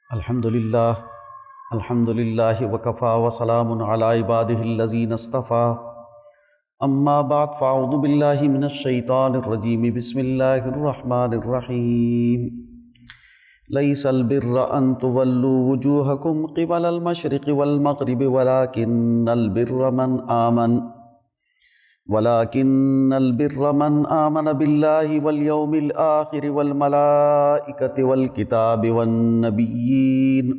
अल्हम्दुलिल्लाह अल्हम्दुलिल्लाहि वकफ़ा वसलामुन अला इबादिहिल्लज़ीना इस्तफ़ा अम्मा बाद फ़अऊज़ु बिल्लाहि मिनश शैतानिर रजीम बिस्मिल्लाहिर रहमानिर रहीम लैसल बिर्र अन तुवल्लू वुजूहकुम क़िबलल मशरिक़ि वल मग़रिबि वलाकिन्नल बिर्र मन आमन बिल्लाहि वल यौमिल आख़िरि वल मलाइकति वल किताबि वन नबिय्यीन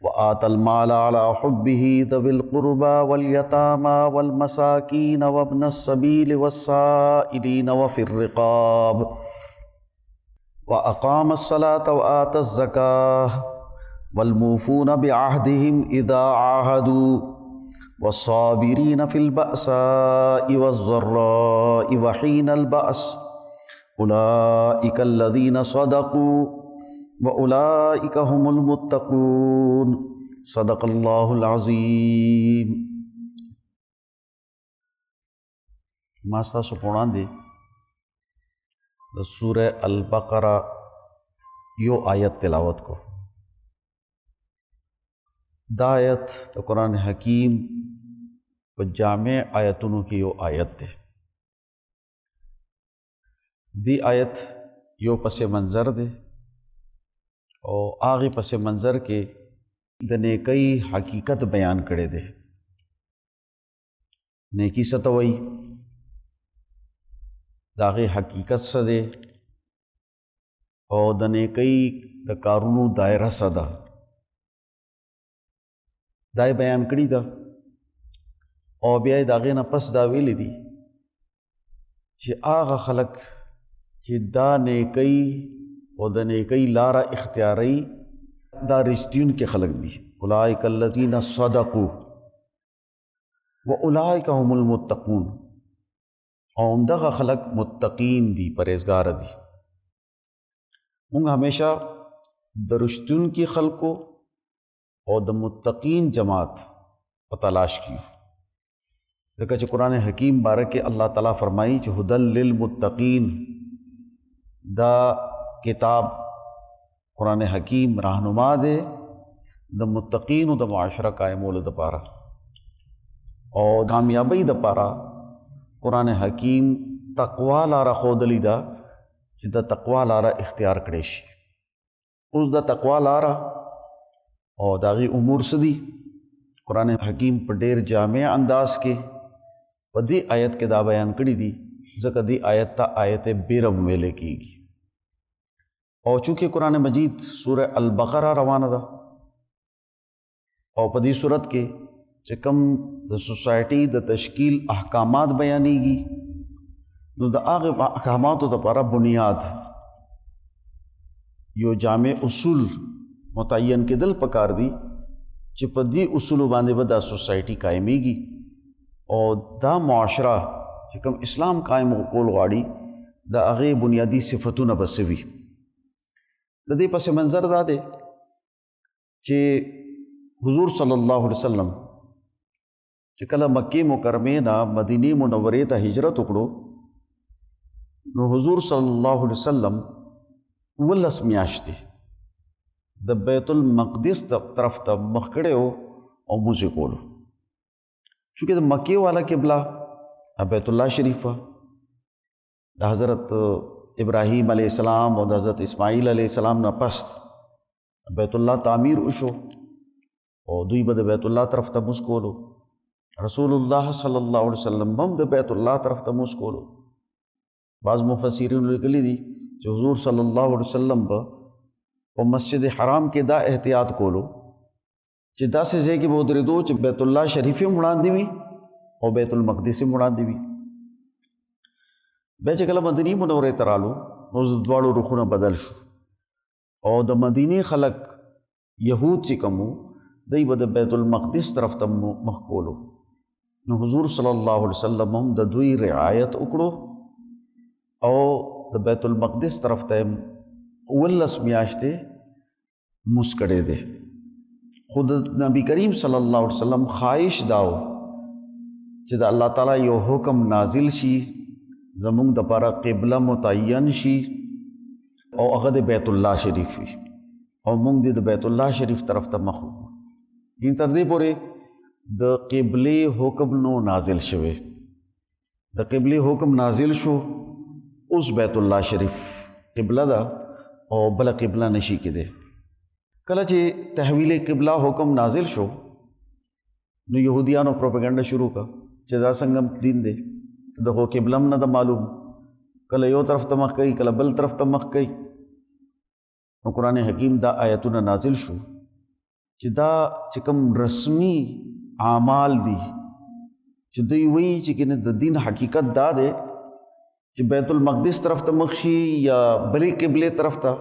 व आतल माल अला हुब्बिही ज़विल क़ुर्बा वल यतामा वल मसाकीन व इब्नस सबील वस्साइलीन व फ़िर रिक़ाब व अक़ामस सलात व आतज़ ज़काह वल मूफ़ून बिअहदिहिम इज़ा आहदू वस्साबिरीन फ़िल बअसाइ वज़्ज़र्राइ व हीनल बअस उलाइकल्लज़ीना सदक़ू व उलाइका हुमुल मुत्तक़ून सदक़ल्लाहुल अज़ीम। मास्ता सुपोणा दे सूरह अल बक़रा यो आयत तिलावत को दा आयत तो कुरान हकीम व जामे आयतुनु की यो आयत दे दी आयत यो पस मंज़र दे और आगे पस मंज़र के दने कई हकीकत बयान करे दे। नेकी सतवई दागे हकीकत सदे और दने कई द कारूनु दायरा सदा दाए बयान करी दा और ब्याय दागे न पस दा वेली दी चे आगा खलक चे दा नेकई और द नेकई लारा इख्तियारई दा रिश्तियुन के खलक दी उलाइकल्लज़ीना सदक़ू व उलाइका हुमुल मुत्तक़ून और उमदगा खलक मुत्तक़ीन दी परहेज़गार दी। मुंग हमेशा द रिश्तियुन की खलको और द मुत्तक़ीन जमात व तलाश की देखा कुरान हकीम बारक के अल्लाह ताला फरमाई जो हुदल लिल मुत्तक़ीन दा किताब कुरान हकीम रहनुमा दे द मुत्तक़ीन द मुआशरा कायमोल द पारा और कामयाबी द पारा कुरान हकीम तक़वा लारा खोदली दा जिदा तक़वा लारा इख्तियार करेशी उस दा तक़वा लारा और दागी उमूर सदी कुरान हकीम पर ढेर जामे अंदाज के वदी आयत के दा बयान करी दी ज़कदी आयत ता आयत बेरम वेले की और चूँकि कुरान मजीद सूरह अल बक़रा रवाना दा और पदी सूरत के चिकम द सोसाइटी द तश्कील अहकामात बयानीगी द आगे अहकामात द पारा बुनियाद यो जामे उसूल मुतय्यन के दिल पकार दी चिपदी उसूल बांधे बदा सोसाइटी कायमीगी और दा मुआशरा चिकम इस्लाम कायम कोल गाड़ी दा आगे बुनियादी सिफतुन बसवी दे पस मंज़र दा दे चे हुजूर सल्लल्लाहु अलैहि वसल्लम चिकला मक्के मुकरमे ना मदीने मुनव्वरे ता हिजरत उकड़ो नो हुजूर सल्लल्लाहु अलैहि वसल्लम वल्लस मियाश्ते द बैतुल मक़दिस तरफ तब मखड़े हो और मुझे कोलो चूँकि द मक्के वाला किबला बैतुल्लाह शरीफ़ा द हज़रत इब्राहीम अलैहिस्सलाम और हज़रत इस्माईल अलैहिस्सलाम न पस्त बैतुल्लाह तामीर उशो और दुई बद बैतुल्लाह तरफ तब मुस्कोलो रसूलुल्लाह सल्लल्लाहु अलैहि वसल्लम बम द बैतुल्लाह तरफ तब मुस्कोलो बाज़ मुफस्सिरीन लिखली दी जो हुजूर सल्लल्लाहु अलैहि वसल्लम और मस्जिद हराम के दा एहतियात कोलो चिदा से जे कि वो दरे दो च बैतुल्लाह शरीफ़ मुड़ा दीवी और बैतुल मक़दिस मुड़ा दीवी बेचे कला मदनी मुनव्वरे तरालो रोज़ द्वाड़ो रुखुना बदल शो और द मदीने खलक यहूद ची कमो दई बद बैतुल मक़दिस तरफ तम मखकोलो न हुजूर सल्लल्लाहु अलैहि वसल्लम हम द दुई रियायत उकड़ो और द बैतुल मक़दिस तरफ तम वल्लस मियाश्ते मुस्कड़े दे खुद नबी करीम सल्लल्लाहु अलैहि वसल्लम ख्वाहिश दाओ जिदा अल्लाह ताला यो हुक्म नाजिल शी ज़मुंग दपारा क़िबला मुतय्यन शी और अगद बैतुल्लाह शरीफ़ी او مونږ د بیت الله شریف طرف ته مخ این تر دې پورې د قبله حکم نو نازل شوه. د قبله حکم نازل شو، اوس بیت الله شریف قبله ده او بل قبله نشي کېده. کله چې تحویل قبله حکم نازل شو نو يهوديانو پروپاګاندا شروع کا چې دا څنګه دین دی، دغه قبله هم نه ده معلوم، کله یو طرف ته مخ کوي کله بل طرف ته مخ کوي. نو قرآن حکیم دا آیتونه نازل شو چې دا چې کوم رسمی اعمال دي چې دوی وایي چې کنه د دین حقیقت دا دی چې بیت المقدس طرف ته مخ شي یا بلې قبله طرف ته.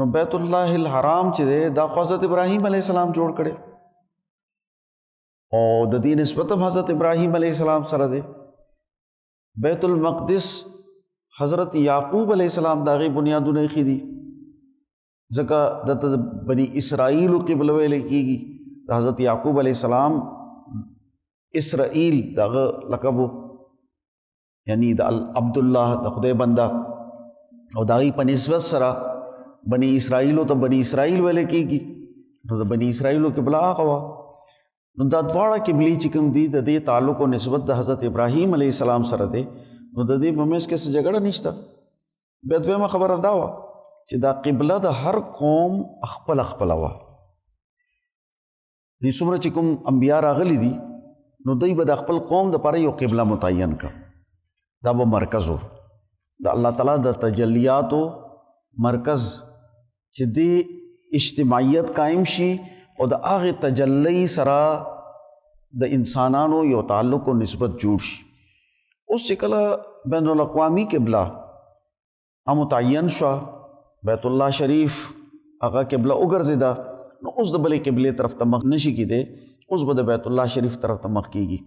نو بیت الله الحرام چې دی دا حضرت ابراهیم علیه السلام جوړ کړي او د دې نسبت حضرت ابراهیم علیه السلام سره دی. بیت المقدس حضرت یعقوب علیہ السلام داغی بنیادونه ایښي دي، ځکه دته بنی اسرائیل قبله ویل کېږي. د حضرت یعقوب علیہ السلام اسرائیل دغه لقب یعنی د عبدالله د خدای بنده او داغی په نسبت سره بنی اسرائیل ته بنی اسرائیل ویل کېږي. نو د بنی اسرائیل قبله هغه وه. نو دا دواړه قبلې چې کوم دي د دې تعلق او نسبت د حضرت ابراهیم علیه السلام سره دی. نو د دې په منځ کې څه جګړه نشته. بیا دویمه خبره دا وه چې دا قبله د هر قوم خپله خپله وه. څومره چې کوم انبیا راغلي دي نو دوی به د خپل قوم دپاره یو قبله متعین کړ، دا به مرکز و د الله تعالی د تجلیاتو مرکز چې دې اجتماعیت قائم شي او د هغې تجلی سره د انسانانو یو تعلق و نسبت جوړ شي. اوس چې کله بین الاقوامی قبله متعین شوه، بیت الله شریف هغه قبله وګرځېده، نو اوس د بلې قبلې طرف ته مخ نشي کېدی، اوس به د بیت الله شریف طرف ته مخ کېږي.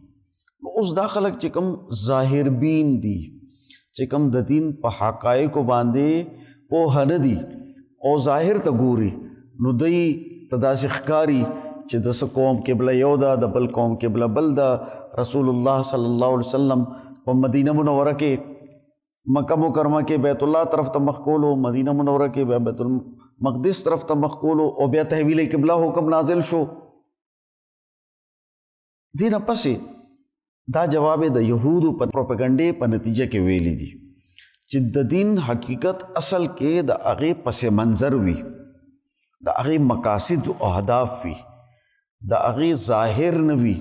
نو اوس دا خلک چې کوم ظاهر بین دي، چې کوم د دین په حقایقو باندې پوهه نه دي او ظاهر ته ګوري، نو دوی ته داسې ښکاري چې د څه قوم قبله یو ده، د بل قوم قبله بل ده. رسول الله صلی الله علیه وسلم په مدینه منوره کې مکه مکرمه کې بیت الله طرف ته مخ کولو، مدینه منوره کې بیا بیت المقدس طرف ته مخ کولو او بیا تحویل قبله حکم نازل شو. دې نه پسې دا جواب د یهودو په پروپاګانډې په نتیجه کې ویلي دي چې د دین حقیقت اصل کې د هغې پس منظر وي، د هغې مقاصد او اهداف وي، د هغې ظاهر نه وي.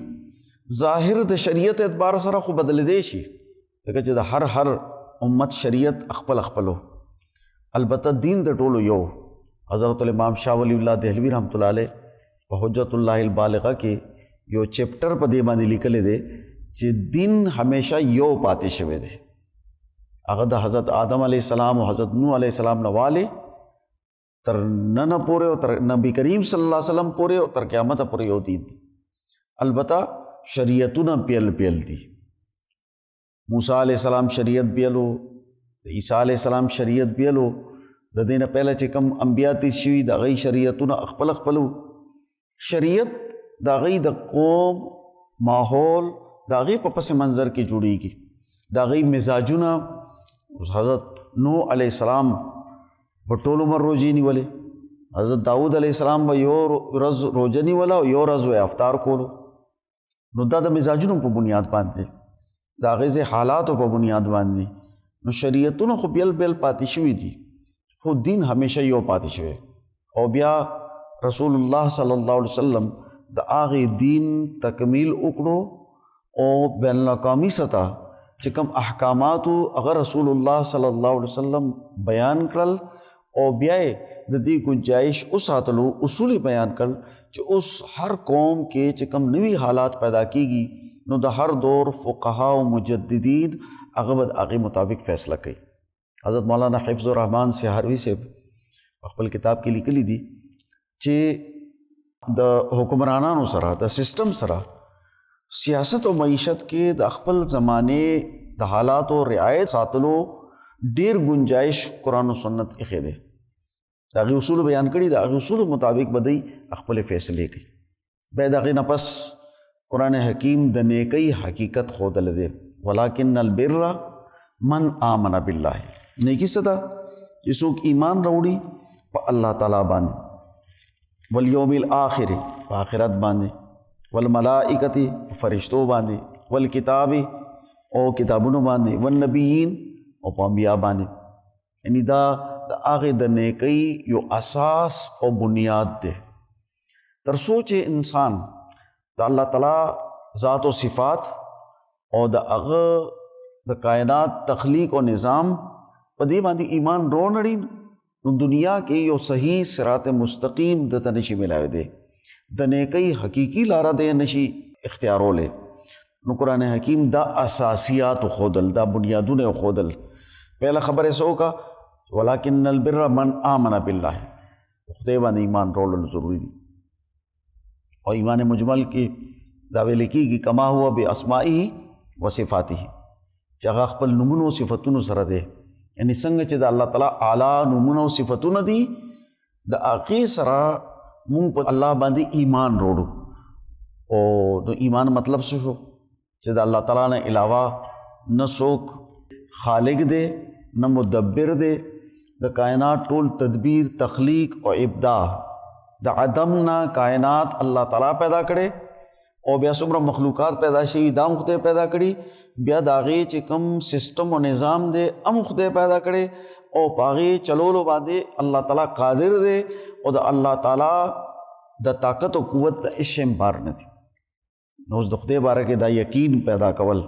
ظاهر د شریعت اعتبار سره خو بدلېدی شي، ځکه چې د هر امت شریعت خپل خپلو، البته دین د ټولو یو. حضرت الامام شاه ولی الله دہلوی رحمۃ اللہ علیہ په حجت الله البالغه کې یو چپټر په دې باندې لیکلی دی چې دین همیشه یو پاتې شوی دی. هغه د حضرت آدم علیه السلام او حضرت نوح علیه السلام نه والې تر نن پورې او تر نبی کریم صلی الله علیه وسلم پورې او تر قیامت پورې یو دین دی. البته شریعتونه بیل دي. موسی علیہ السلام شریعت بیلو، عیسی علیہ السلام شریعت بیلو، د دې نه پهله چې کوم انبیا تیر شوي د هغوی شریعتونه خپلو. شریعت د هغوی د قوم ماحول د هغوی په پس منظر کې جوړیږي، د هغوی مزاجونه. حضرت نوح علیہ السلام په ټول عمر روزې نیولې، حضرت داود علیہ السلام به یو ورځ روزه نیوله او یو ورځ افطار کولو. نو دا د مزاجونو په بنیاد باندې، د هغې حالاتو په بنیاد باندې. نو شریعتونه خو بیل پاتې شوي دي، خو دین همیشه یو پاتې شوی. او بیا رسول الله صلی الله علیه وسلم د هغې دین تکمیل وکړو او بین الاقوامی سطح چې کوم احکاماتو هغه رسول الله صلی الله علیه وسلم بیان کړل او بیا یې د دې گنجائش وساتلو، اصول بیان کړل چې اوس هر قوم کې چې کوم نوي حالات پیدا کیږي نو د هر دور فقها او مجددین هغه به د هغې مطابق فیصله کوي. حضرت مولانا حفظ الرحمن سیحروی صاحب خپل کتاب کې لیکلی دي چې د حکمرانانو سره د سسٹم سره سیاست او معیشت کې د خپل زمانې د حالاتو رعایت ساتلو ډیر گنجائش قرآن و سنت کې دی. د هغې اصول بیان کړي، د هغې اصولو مطابق به دوی خپلې فیصلې کوي. بیا د هغې نه پس قرآن حکیم د نیکۍ حقیقت ښودلی دی، ولکن البر من آمن بالله. نیکی څه ده؟ چې څوک ایمان راوړي په الله تعالی باندې، والیوم الآخر په آخرت باندې، والملائکۃ فرشتو باندې، والکتاب او کتابونو باندې، والنبیین او په انبیاء باندې. یعنی دا د هغې د نیکۍ یو اساس او بنیاد دی. تر څو چې انسان د الله تعالی ذات و صفات او د هغه د کائنات تخلیق او نظام په دې باندې ایمان روړ نو دنیا کې یو صحیح صراط مستقیم د ته نشي ملاوی دی، د نیکۍ حقیقي لاره دی نشي اختیارولی. نو قرآن حکیم دا اساسیات خودل، دا بنیادونه خودل. پہلا خبر ایسو کا ولیکن البر من آمن باللہ، خدای باندې ایمان راوړل ضروری دی. او ایمان مجمل کې دا ویل کېږي کما هو باسمائه و صفاته، چې هغه خپل نومونو او صفتونو سره دی. یعنی څنګه چې د الله تعالی اعلی نومونه او صفتونه دي، د هغې سره مونږ په الله باندې ایمان راوړو. او د ایمان مطلب څه شو؟ چې د الله تعالی نه علاوه نه څوک خالق دی نه مدبر دی، د کائنات ټول تدبیر، تخلیق او ابداع د عدم نه کائنات الله تعالی پیدا کړي او بیا څومره مخلوقات پیدا شي دا هم خدای پیدا کړي. بیا د هغې چې کوم سسټم او نظام دی هم خدای پیدا کړي او په هغې چلولو باندې الله تعالی قادر دی. او د الله تعالی د طاقت او قوت د هېڅ شی بار نه دي. نو اوس د خدای باره کې دا یقین پیدا کول،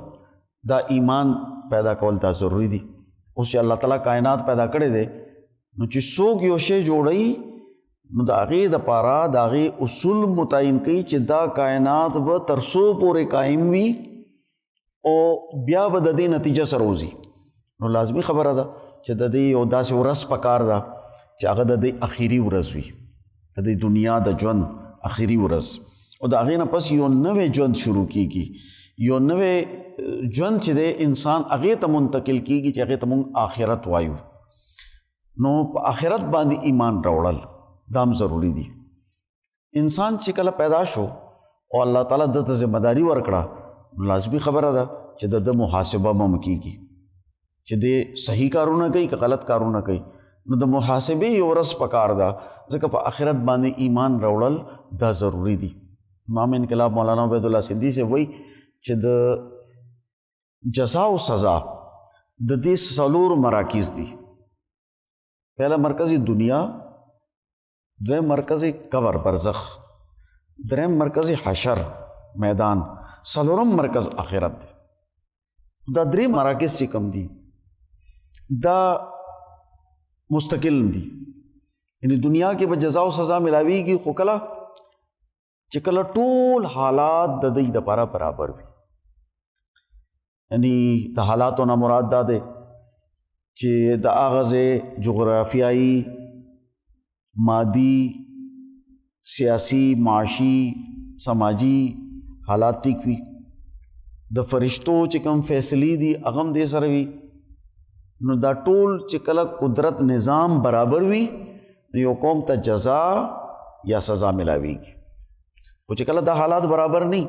دا ایمان پیدا کول دا ضروری دي. اوس چې الله تعالی کائنات پیدا کړی دی نو چې څوک یو شی جوړوي نو د هغې دپاره د هغې اصول متعین کوي چې دا کائنات به تر څو پورې قایم وي او بیا به د دې نتیجه سره وځي. نو لازمي خبره ده چې د دې یو داسې ورځ پکار ده چې هغه د دې اخري ورځ وي، د دې دنیا د ژوند اخري ورځ. او د هغې نه پس یو نوی ژوند شروع کیږي، یو نوی ژوند چې دی انسان هغې ته منتقل کیږي چې هغې ته مونږ آخرت وایو. نو په آخرت باندې ایمان راوړل دا هم ضروري دي. انسان چې کله پیدا شو او الله تعالی د ته ذمہ داري ورکړه، لازمي خبره ده چې د محاسبه به هم کیږي چې دی صحیح کارونه کوي که غلط کارونه کوي. نو د محاسبې یو ورځ پکار ده، ځکه په آخرت باندې ایمان راوړل دا ضروری دي. امام انقلاب مولانا عبید الله سندھی سے وایي چې د جزا او سزا د دې څلور مراکز دي. پہلا مرکز دنیا، دویم مرکز قبر برزخ، دریم مرکز حشر میدان، څلورم مرکز آخرت دی. دا درې مراکز چې کوم دي دا مستقل دي. یعنی دنیا کې به جزا او سزا ملاویږي، خو کله چې کله ټول حالات د دوی دپاره برابر وي. یعنی د حالاتو نه مراد دا دی چې د هغه ځای جغرافیایي، مادي، سیاسی، معاشي، سماجی حالات ټیک وي. د فرشتو چې کوم فیصلې دي هغه هم دې سره وي. نو دا ټول چې کله قدرت نظام برابر وي نو یو قوم ته جزا یا سزا ملاویږي. خو چې کله دا حالات برابر نه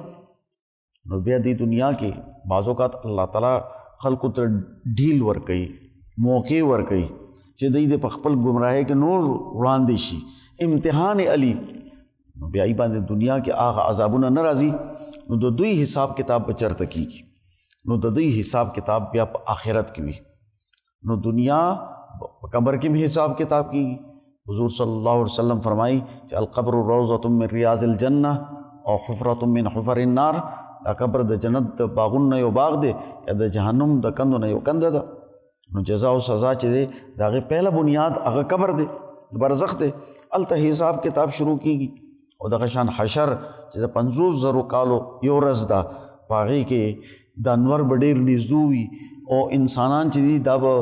نو بیا دې دنیا کې بعض اوقات الله تعالی خلقو ته ډیل ورکوي، موقع ورکوي چې دوی د په خپل ګمراهۍ کې نور وړاندې شي، امتحان علی. نو بیا یې باندې دنیا کې هغه عذابونه نه راځي نو د دوی حساب کتاب به چېرته کېږي؟ نو د دوی حساب کتاب بیا په آخرت کې وي. نو دنیا په قبر کې هم حساب کتاب کېږي. حضور صلی اللہ علیہ وسلم فرمائی کہ القبر روضۃ من ریاض الجنہ او حفرۃ من حفر النار. دا قبر د جنت د باغونو نه یو باغ دی یا د جهنم د کندو نه یو کنده ده. نو جزا او سزا چې دی د هغې پهله بنیاد هغه قبر دی، برزخ دی. هلته حساب کتاب شروع کېږي. او دغه شان حشر چې د 50,000 کالو یو ورځ ده، په هغې کې د انور به ډېر نږدې وي او انسانان چې دي دا به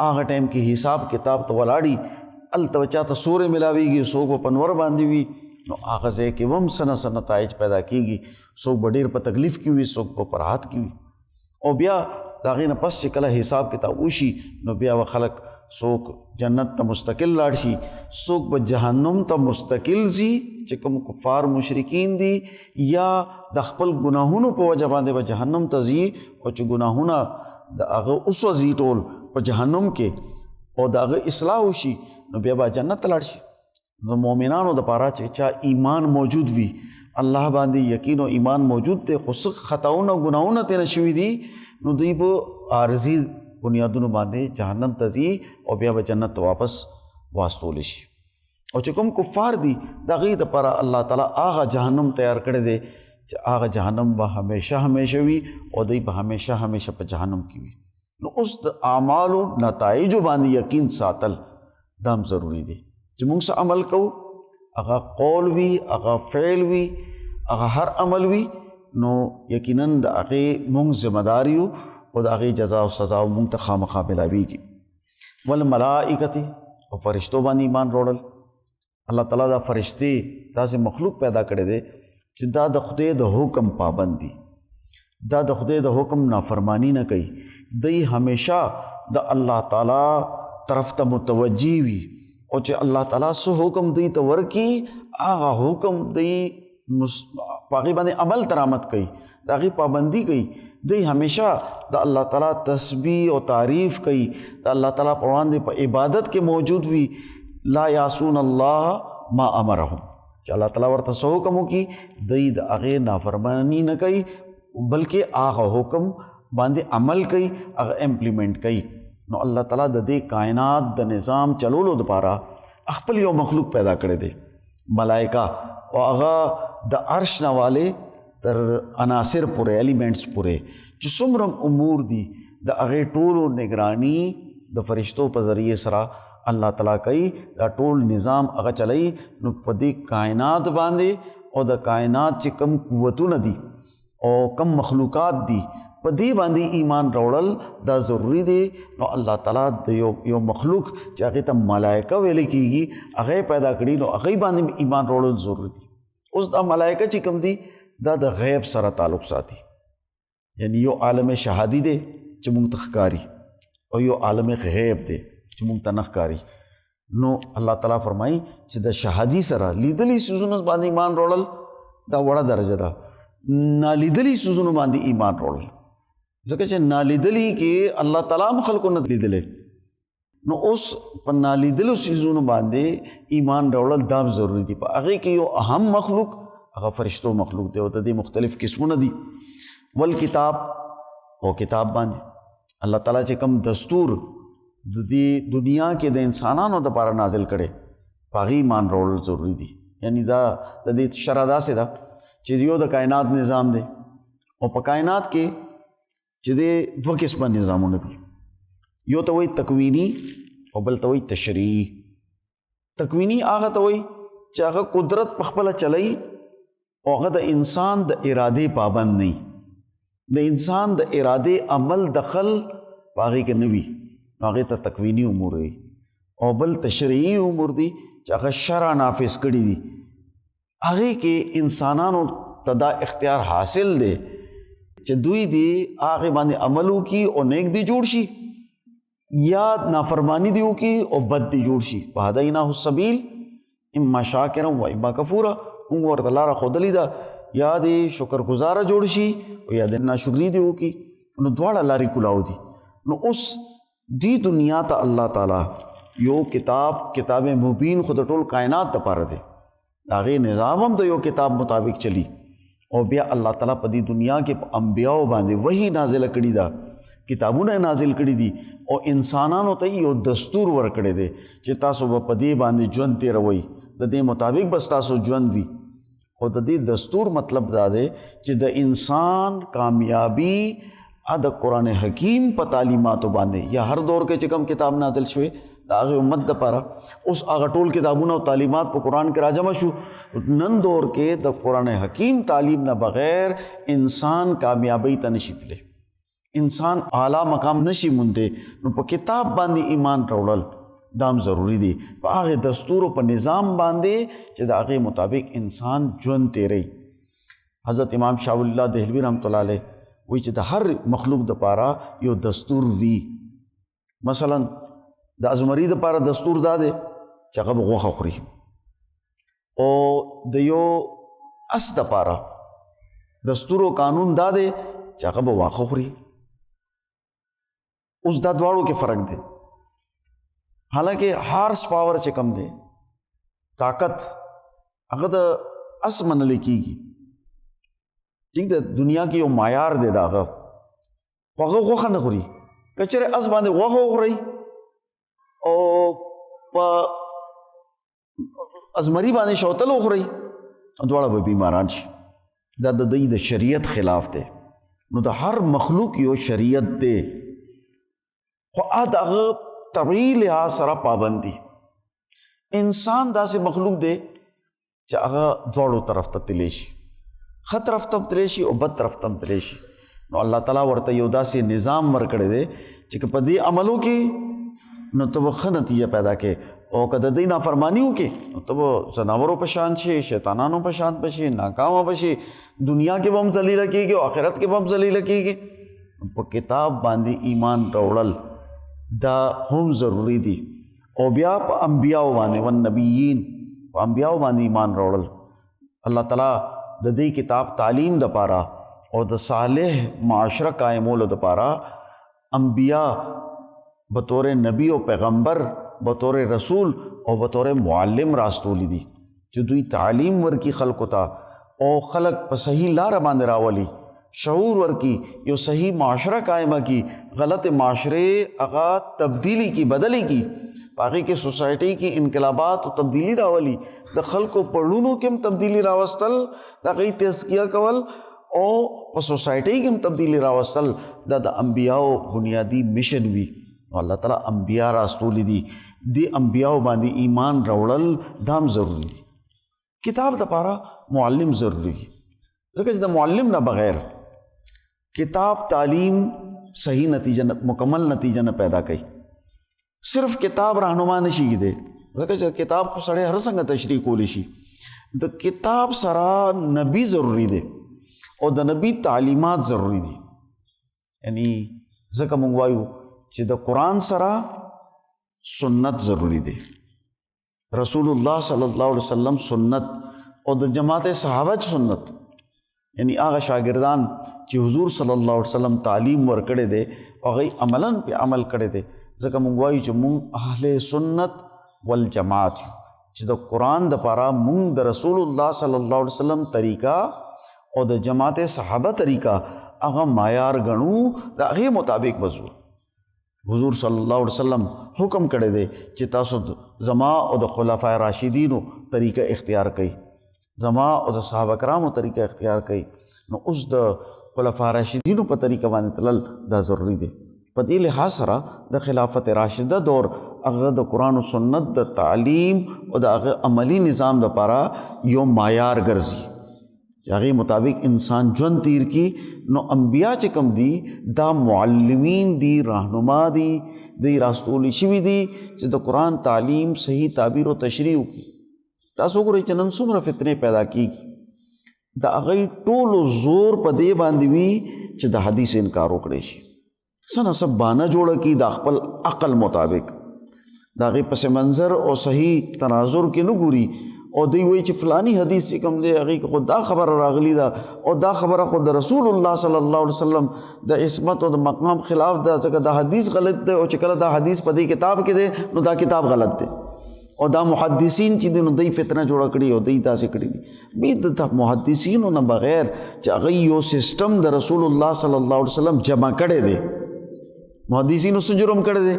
هغه ټایم کې حساب کتاب ته ولاړي. هلته به چاته سورې ملاویږي، څوک به په انور باندې وي. نو هغه ځای کې هم څه نتایج پیدا کېږي. څوک به ډېر په تکلیف کې وي، څوک به په راحت کې وي. او بیا د هغې نه پس چې کله حساب کتاب وشي نو بیا به خلک څوک جنت ته مستقل لاړ شي، څوک به جهنم ته مستقل ځي چې کوم کفار مشرکین دي، یا د خپل ګناهونو په وجه باندې به جهنم ته ځي. او چې ګناهونه د هغه وسوځي ټول په جهنم کې او د هغه اصلاح وشي نو بیا به جنت ته لاړ شي. نو مؤمنانو دپاره چې چا ایمان موجود وي، الله باندې یقین او ایمان موجود دی، خو څه خطاونه او ګناهونه ترې شوي دي، نو دوی به عارضي بنیادونو باندې جهنم ته ځي او بیا به جنت ته واپس واستولی شي. او چې کوم کفار دي د هغې دپاره الله تعالی هغه جهنم تیار کړی دی چې هغه جهنم به همیشه وي او دوی به همیشه په جهنم کې وي. نو اوس د اعمالو نتایجو باندې یقین ساتل دا هم ضروري دی چې موږ څه عمل کوو، هغه قول وي، هغه فعل وي، هغه هر عمل وي، نو یقیناً د هغې موږ ذمہ دار یو او د هغې جزا او سزا موږ ته خامخا ملاویږي. والملائکة او فرشتو باندې ایمان وروړل. الله تعالی دا فرشتې داسې مخلوق پیدا کړی دی چې دا د خدای د حکم پابند دي، دا د خدای د حکم نافرمانی نه کوي، دی همیشه د الله تعالی طرف ته متوجه وي او چې الله تعالی څه حکم دی ته ورکړي هغه حکم دی په هغې باندې عمل ترامت کوي، د هغې پابندي کوي. دی همیشه د الله تعالی تسبیح او تعریف کوي، د الله تعالی په وړاندې په عبادت کې موجود وي. لا یعصون الله ما امرهم، چې الله تعالی ورته څه حکم وکړي دی د هغې نافرمانی نه کوي بلکې هغه حکم باندې عمل کوي، هغه امپلیمنٹ کوي. نو الله تعالی د دې کائنات د نظام چلولو دپاره خپل یو مخلوق پیدا کړی دی، ملائکه، او هغه د عرش نه والې تر عناصر پورې، ایلیمنټس پورې چې څومره امور دي د هغې ټولو نگرانی د فرشتو په ذریعې سره الله تعالی کوي. دا ټول نظام هغه چلوي. نو په دې کائنات باندې او د کائنات چې کم قوتونه دي او کم مخلوقات دي په دې باندې ایمان راوړل دا ضروری دی. نو الله تعالی د یو مخلوق چې هغې ته ملائکه ویل کېږي هغه پیدا کړي، نو هغې باندې ایمان راوړل ضروري دي. اوس دا ملائکه چې کوم دي دا د غیب سره تعلق ساتي، یعنی یو عالم شهادي دی چې موږ ته ښکاري او یو عالم غیب دی چې موږ ته نه ښکاري. نو الله تعالی فرمایي چې د شهادي سره لیدلي څیزونو باندې ایمان راوړل دا وړه درجه ده، نالیدلي څیزونو باندې ایمان راوړل ځکه چې نالیدلي کې الله تعالی هم خلکو نه لیدلی. نو اوس په نالیدلو څیزونو باندې ایمان راوړل دا هم ضروري دي. په هغې کې یو اهم مخلوق هغه فرشتو مخلوق دی او د دې مختلف قسمونه دي. والکتاب او کتاب باندې الله تعالی چې کوم دستور د دې دنیا کې د انسانانو دپاره نازل کړي په هغې ایمان راوړل ضروري دي. یعنی دا د دې شرع داسې ده چې یو د کائنات نظام دی او په کائنات کې چې د دوه قسمه نظامونه دي، یو ته وایي تکوینی او بل ته وایي تشریعي. تکوینی هغه ته وایي چې هغه قدرت په خپله چلوي او هغه د انسان د ارادې پابند نه وي، د انسان د ارادې عمل دخل په هغې کې نه وي، نو هغې ته تکوینی امور وي. او بل تشریعي امور دي چې هغه شرع نافذ کړي دي، هغې کې انسانانو ته دا اختیار حاصل دی چې دوی دی هغې باندې عمل وکړي او نیک دی جوړ شي یا نافرمانی دی وکړي او بد دی جوړ شي. فهدیناه السبیل اما شاکرا و اما کفورا، موږ ورته لاره ښودلې ده یا دی شکر گزاره جوړ شي او یا د ناشکري دی وکړي، نو دواړه لارې کلاو دي. نو اوس دې دنیا ته الله تعالی یو کتاب مبین خو د ټول کائنات دپاره دی، د هغې نظام هم د یو کتاب مطابق چلی. او بیا الله تعالی په دې دنیا کې په انبیاو باندې وحی نازله کړي ده، کتابونه نازل کړي دي او انسانانو ته یو دستور ورکړی دی چې تاسو به په دې باندې ژوند تېروئ، د دې مطابق بس تاسو ژوند وي. او د دې دستور مطلب دا دی چې د انسان کامیابی د قرآن حکیم په تعلیماتو باندې یا هر دور کې چې کوم کتاب نازل شوی د هغې امت دپاره اوس هغه ټول کتابونه او تعلیمات په قرآن کې راجمع شو. نن دور کې د قرآن حکیم تعلیم نه بغیر انسان کامیابی ته نشي تللی، انسان اعلیٰ مقام نشي موندی. نو په کتاب باندې ایمان راوړل دا هم ضروري دی، په هغې دستور او په نظام باندې چې د هغې مطابق انسان ژوند تیری. حضرت امام شاه ولی الله دهلوي رحمت الله علیه وایي چې د هر مخلوق دپاره یو دستور وي. مثلا د ازمري دپاره دستور دا دی چې هغه به غوښه خوري، او د یو اس دپاره دستور او قانون دا دی چې هغه به واښه خوري. اوس دا دواړو کې فرق دی. حالانکه هارس پاور چې کم دی طاقت هغه د اس منل کېږي. ټیک ده، دنیا کې یو معیار دی د هغه، خو هغه غوښه نه خوري. که چېرې اس باندې غوښه وخورئ او په ازمري باندې شوتل وخورئ، دواړه به بیماران شي. دا د دوی د شریعت خلاف دی. نو د هر مخلوق یو شریعت دی، خو د هغه طبیعي لحاظ سره پابندي. انسان داسې مخلوق دی چې هغه دواړو طرف ته تللی شي، ښه طرف ته هم تللی شي او بد طرف ته هم تللی شي. نو الله تعالی ورته یو داسې نظام ورکړی دی چې که په دې عملو کې نو ته به ښه نتیجه پیدا کړې، او که د دوی نافرماني وکړې نو ته به ځناورو په شان شي، شیطانانو په شان به شي، ناکامه به شي، دنیا کې به هم ذلیله کېږي او آخرت کې به هم ذلیله کېږي. په کتاب باندې ایمان راوړل دا هم ضروري دي، او بیا په انبیاو باندې والنبیین، په انبیاو باندې ایمان راوړل. الله تعالی د دې کتاب تعلیم دپاره او د صالح معاشره قائمولو دپاره انبیا بطور نبی او پیغمبر، بطور رسول او بطور معلم راستولی دي چې دوی تعلیم ورکی خلقو ته او خلق په صحیح لار باندې راولي، شعور ورکی، یو صحیح معاشره قائمه کی، غلط معاشرے هغه تبدیلی کی، بدلی کی، باقی کې سوسایټي کې انقلابات او تبدیلی راولي، د خلکو پړونو کې هم تبدیلی راوستل، د هغې تزکیه کول او په سوسایټي کې هم تبدیلی راوستل، دا د انبیاو بنیادی مشن وي. الله تعالی انبیا راستولی دي، دی انبیاو باندې ایمان راوړل دا هم ضروري دي. کتاب دپاره معلم ضروري دي، ځکه چې د معلم نه بغیر کتاب تعلیم صحیح نتیجه مکمل نتیجه نه پیدا کوي. صرف کتاب رهنما نشي کېدی، ځکه چې کتاب خو سړی هر څنګه تشریح کولی شي. د کتاب سره نبی ضروري دی او د نبی تعلیمات ضروري دي. یعنی ځکه موږ وایو چې د قرآن سره سنت ضروري دی، رسول الله صلی الله علیه وسلم سنت، او د جماعت صحابه سنت، یعنی هغه شاګردان چې حضور صلی الله علیه وسلم تعلیم ورکړی دی هغه عملاً په عمل کړی دی. ځکه موږ وایو چې موږ اهل سنت والجماعت یو، چې د قرآن دپاره موږ د رسول الله صلی الله علیه وسلم طریقه او د جماعت صحابه طریقه هغه معیار ګڼو، د هغې مطابق بزو. حضور صلی الله علیه وسلم حکم کړی دی چې تاسو زما او د خلفای راشدینو طریقه اختیار کړئ، زما او د صحابه کرامو طریقه اختیار کړئ. نو اوس د خلفای راشدینو په طریقه باندې تلل دا ضروری دی. په دې لحاظ سره د خلافت راشده دور هغه د قرآن و سنت د تعلیم او د هغه عملی نظام دپاره یو معیار ګرځي چې هغې مطابق انسان ژوند تیر کی. نو انبیا چې کوم دي دا معلمین دي، راهنما دي، دی راستولی شوي دي چې د قرآن تعلیم صحیح تعبیر او تشریح وکړي. تاسو وګورئ چې نن څومره فتنې پیدا کېږي، د هغې ټولو زور په دې باندې وي چې د حدیث انکار وکړی شي، څه نه څه بانه جوړه کړي د خپل عقل مطابق، د هغې پس منظر او صحیح تناظر کې نه ګوري او دوی وایي چې فلانی حدیث چې کوم دی هغې کې خو دا خبره راغلی ده او دا خبره خو د رسول الله صلی الله علیه وسلم د عصمت او د مقام خلاف ده، ځکه دا حدیث غلط دی، او چې کله دا حدیث په دې کتاب کې دی نو دا کتاب غلط دی، او دا محدثین چې دي نو دوی فتنه جوړه کړي او دوی داسې کړي دي. بې د محدثینو نه بغیر چې هغوی یو سسټم د رسول الله صلی الله علیه وسلم جمع کړی دی، محدثینو څه جرم کړی دی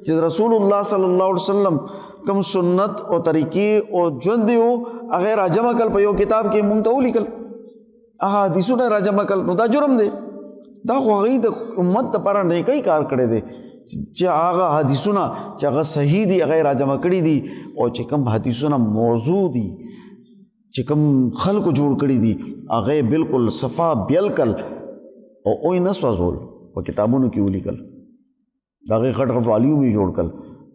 چې رسول الله صلی الله علیه وسلم کوم سنت او طریقې او ژوند دی هغه راجمع کړل په یو کتاب کې مونږ ته ولیکل، حدیثونه راجمع کړل، نو دا جرم دی. دا خو هغوی د امت دپاره نیکی کار کړی دی چې هغه حدیثونه چې هغه صحیح دي هغه راجمع کړي دي، او چې کوم حدیثونه موضوع دي چې کوم خلکو جوړ کړي دي هغه بالکل صفا بیل کړل او اوی نه سوځول، په کتابونو کې ولیکل، د هغې غټ غټ والیوم یې جوړ کړل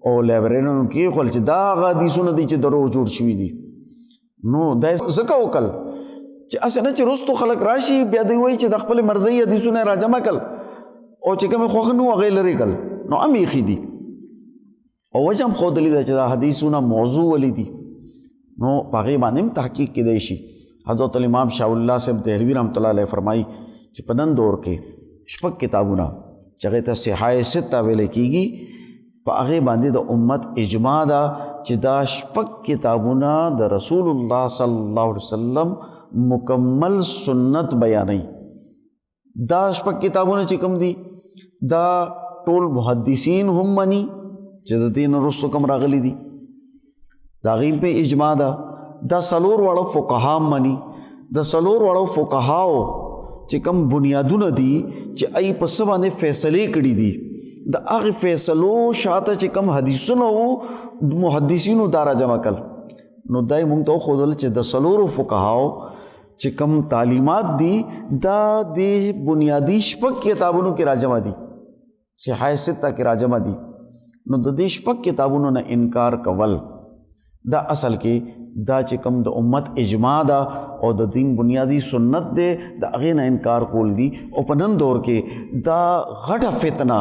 او لایبرریانو کې ایښول چې دا هغه حدیثونه دي چې دروغ جوړ شوي دي. نو دا یې ځکه وکړل چې هسې نه چې وروستو خلک راشي بیا دوی وایي چې د خپلې مرضۍ حدیثونه یې راجمع کړل او چې کومې خوښ نه وو هغه یې لرې کړل، نو هم ایښي دي او وجه هم ښودلې ده چې دا حدیثونه موضوع ولې دي. نو په هغې باندې هم تحقیق کیدی شي. حضرت الامام شاه الله صاحب دهلوي رحمت الله علیه فرمایي چې په نن دور کې شپږ کتابونه چې هغې ته صحاح سته ویلی کېږي، په هغې باندې د امت اجماع ده چې دا شپږ کتابونه د رسول الله صلی الله علیه وسلم مکمل سنت بیانوي. دا شپږ کتابونه چې کوم دي دا ټول محدثین هم مني چې د دین وروسته کوم راغلي دي، د هغې په اجماع ده. دا څلور واړه فقها مني. د څلور واړو فقهاو چې کوم بنیادونه دي چې ای په څه باندې فیصلې کړي دي، د هغې فیصلو شاته چې کوم حدیثونه وو محدثینو دا راجمع کړل. نو دا یې موږ ته وښودل چې د څلورو فقهاو چې کوم تعلیمات دي دا د بنیادي شپږ کتابونو کې راجمع دي، صحاح سته کې راجمع دي. نو د دې شپږ کتابونو نه انکار کول دا اصل کې دا چې کوم د امت اجماع ده او د دین بنیادی سنت دی، د هغې نه انکار کول دي. او په نن دور کې دا غټه فتنه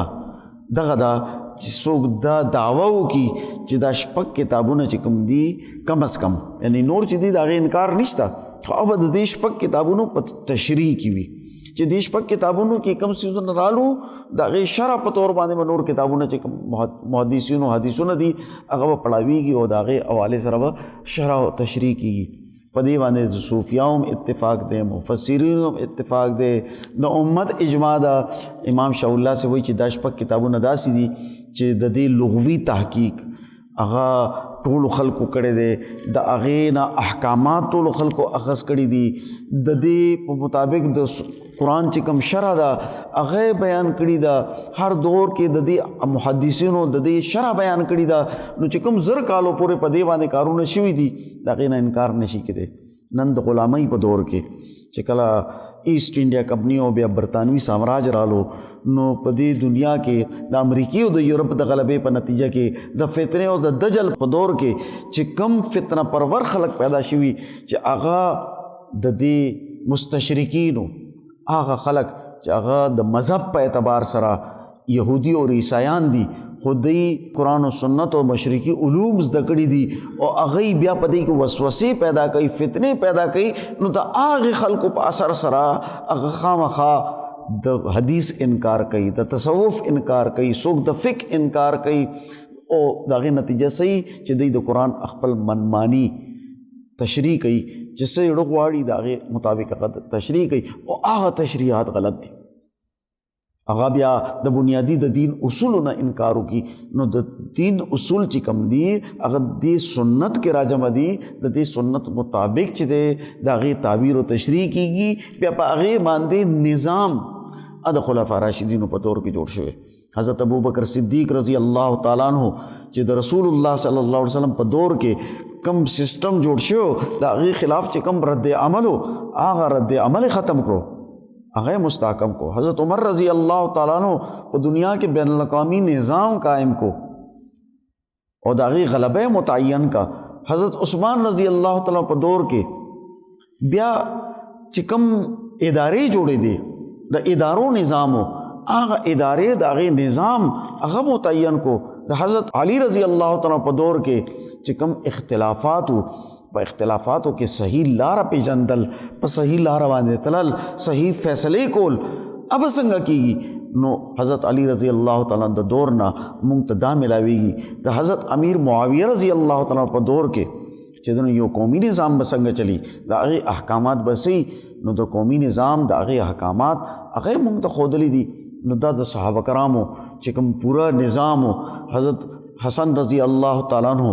دغه ده چې څوک دا دعوه وکړي چې دا شپږ کتابونه چې کوم دي کم از کم یعنی نور چې دي د هغې انکار نشته، خو به د دې شپږ کتابونو په تشریح کې وي چې دې شپږ کتابونو کې کوم څیزونه رالو د هغې شرح په طور باندې به نور کتابونه چې کوم محدثینو حدیثونه دي هغه به پړاویږي او د هغې حوالې سره به شرح او تشریح کېږي. په دې باندې د صوفیاو هم اتفاق دی، مفسرینو هم اتفاق دی، د امت اجماع ده. امام شاه الله سے وایي چې دا شپږ کتابونه داسې دي چې د دې لغوي تحقیق هغه ټولو خلکو کړی دی، د هغې نه احکامات ټولو خلکو اخذ کړي دي، د دې په مطابق د قرآن چې کوم شرح ده هغه بیان کړي ده، هر دور کې د دې محدثینو د دې شرح بیان کړي ده. نو چې کوم زر کالو پورې په دې باندې کارونه شوي دي د هغې نه انکار نشي کېدی. نن د غلامۍ په دور کې چې کله ایسٹ انډیا کمپنی او بیا برطانوي سامراج رالو نو په دې دنیا کې د امریکې او د یورپ د غلبې په نتیجه کې د فتنې او د دجل په دور کې چې کم فتنه پرور خلق پیدا شوي چې هغه د دې مستشرکینو هغه خلق چې هغه د مذهب په اعتبار سره یهودي او عیسایان دي، خو دوی قرآن و سنت او مشرقي علوم زده کړي دي او هغې بیا په دې کې وسوسې پیدا کوي، فتنې پیدا کوي. نو د هغې خلکو په اثر سره هغه خامخا د حدیث انکار کوي، د تصوف انکار کوي، څوک د فقه انکار کوي او د هغې نتیجه صحیح چې دوی د قرآن خپل منمانی تشریح کوي چې څه یې غواړي د هغې مطابق هغه تشریح کوي او هغه تشریحات غلط دي. هغه بیا د بنیادی د دین اصولو نه انکار وکړي. نو د دین اصول چې کوم دي هغه دې سنت کې راجمع دي، د دې سنت مطابق چې دی د هغې تعبیر او تشریح کېږي، بیا په هغې باندې نظام د خلفاء راشدینو په طور کې جوړ شوی. حضرت ابوبکر صدیق رضی الله تعالی عنہ چې د رسول الله صلی الله علیه وسلم په دور کې کم سسٹم جوړ شو د هغې خلاف چې کم رد عمل و هغه رد عمل ختم کړو، هغه مستحکم کو. حضرت عمر رضی اللہ تعالیٰ عنہ په دنیا کې بین الاقوامی نظام قائم کو اور داغی غلبہ متعین کا. حضرت عثمان رضی اللہ تعالیٰ په دور کې بیا چې کوم ادارې جوړې دي د ادارو نظام و هغه ادارې د هغې نظام هغه متعین کو. د حضرت علی رضی اللہ تعالیٰ په دور کې چې کوم اختلافات و په اختلافاتو کې صحیح لاره پیژندل، په صحیح لاره باندې تلل، صحیح فیصلې کول اب څنګه کېږي. نو حضرت علی رضی اللہ تعالیٰ د دور نه موږ ته دا ملاویږي د حضرت امیر معاویه رضی اللہ تعالیٰ په دور کې چې د یو قومي نظام به څنګه چلی، د هغې احکامات به صحیح. نو د قومي نظام د هغې احکامات هغې موږ ته ښودلی دي. نو دا د صحابه کرامو چې کوم پورا نظام و، حضرت حسن رضی اللہ تعالیٰ عنہ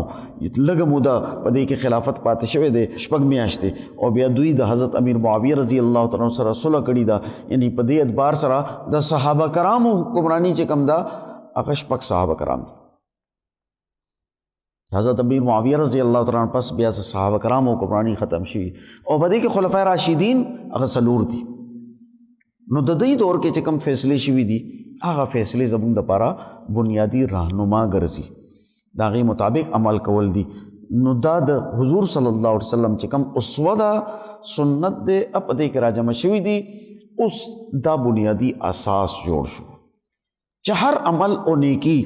لږه موده په دې کې خلافت پاتې شوی دی 6 میاشتې، او بیا دوی د حضرت امیر معاویه رضی اللہ تعالیٰ عنہ سره صلح کړې ده. یعنی په دې اعتبار سره د صحابه کرامو حکمرانی چې کوم ده هغه 6 صحابه کرام دي. حضرت امیر معاویه رضی اللہ تعالیٰ عنہ پس بیا صحابه کرامو حکمرانی ختم شوي او په دې کې خلفای راشدین هغه 4 دي. نو د دې دور کې چې کوم فیصلې شوي دي هغه فیصلې زموږ دپاره بنیادی راهنما ګرځي، د هغې مطابق عمل کول دي. نو دا د حضور صلی الله علیه وسلم چې کوم اسوه ده سنت دی په دې کې راجمع شوي دي. اوس دا بنیادی اساس جوړ شو چې هر عمل او نیکی،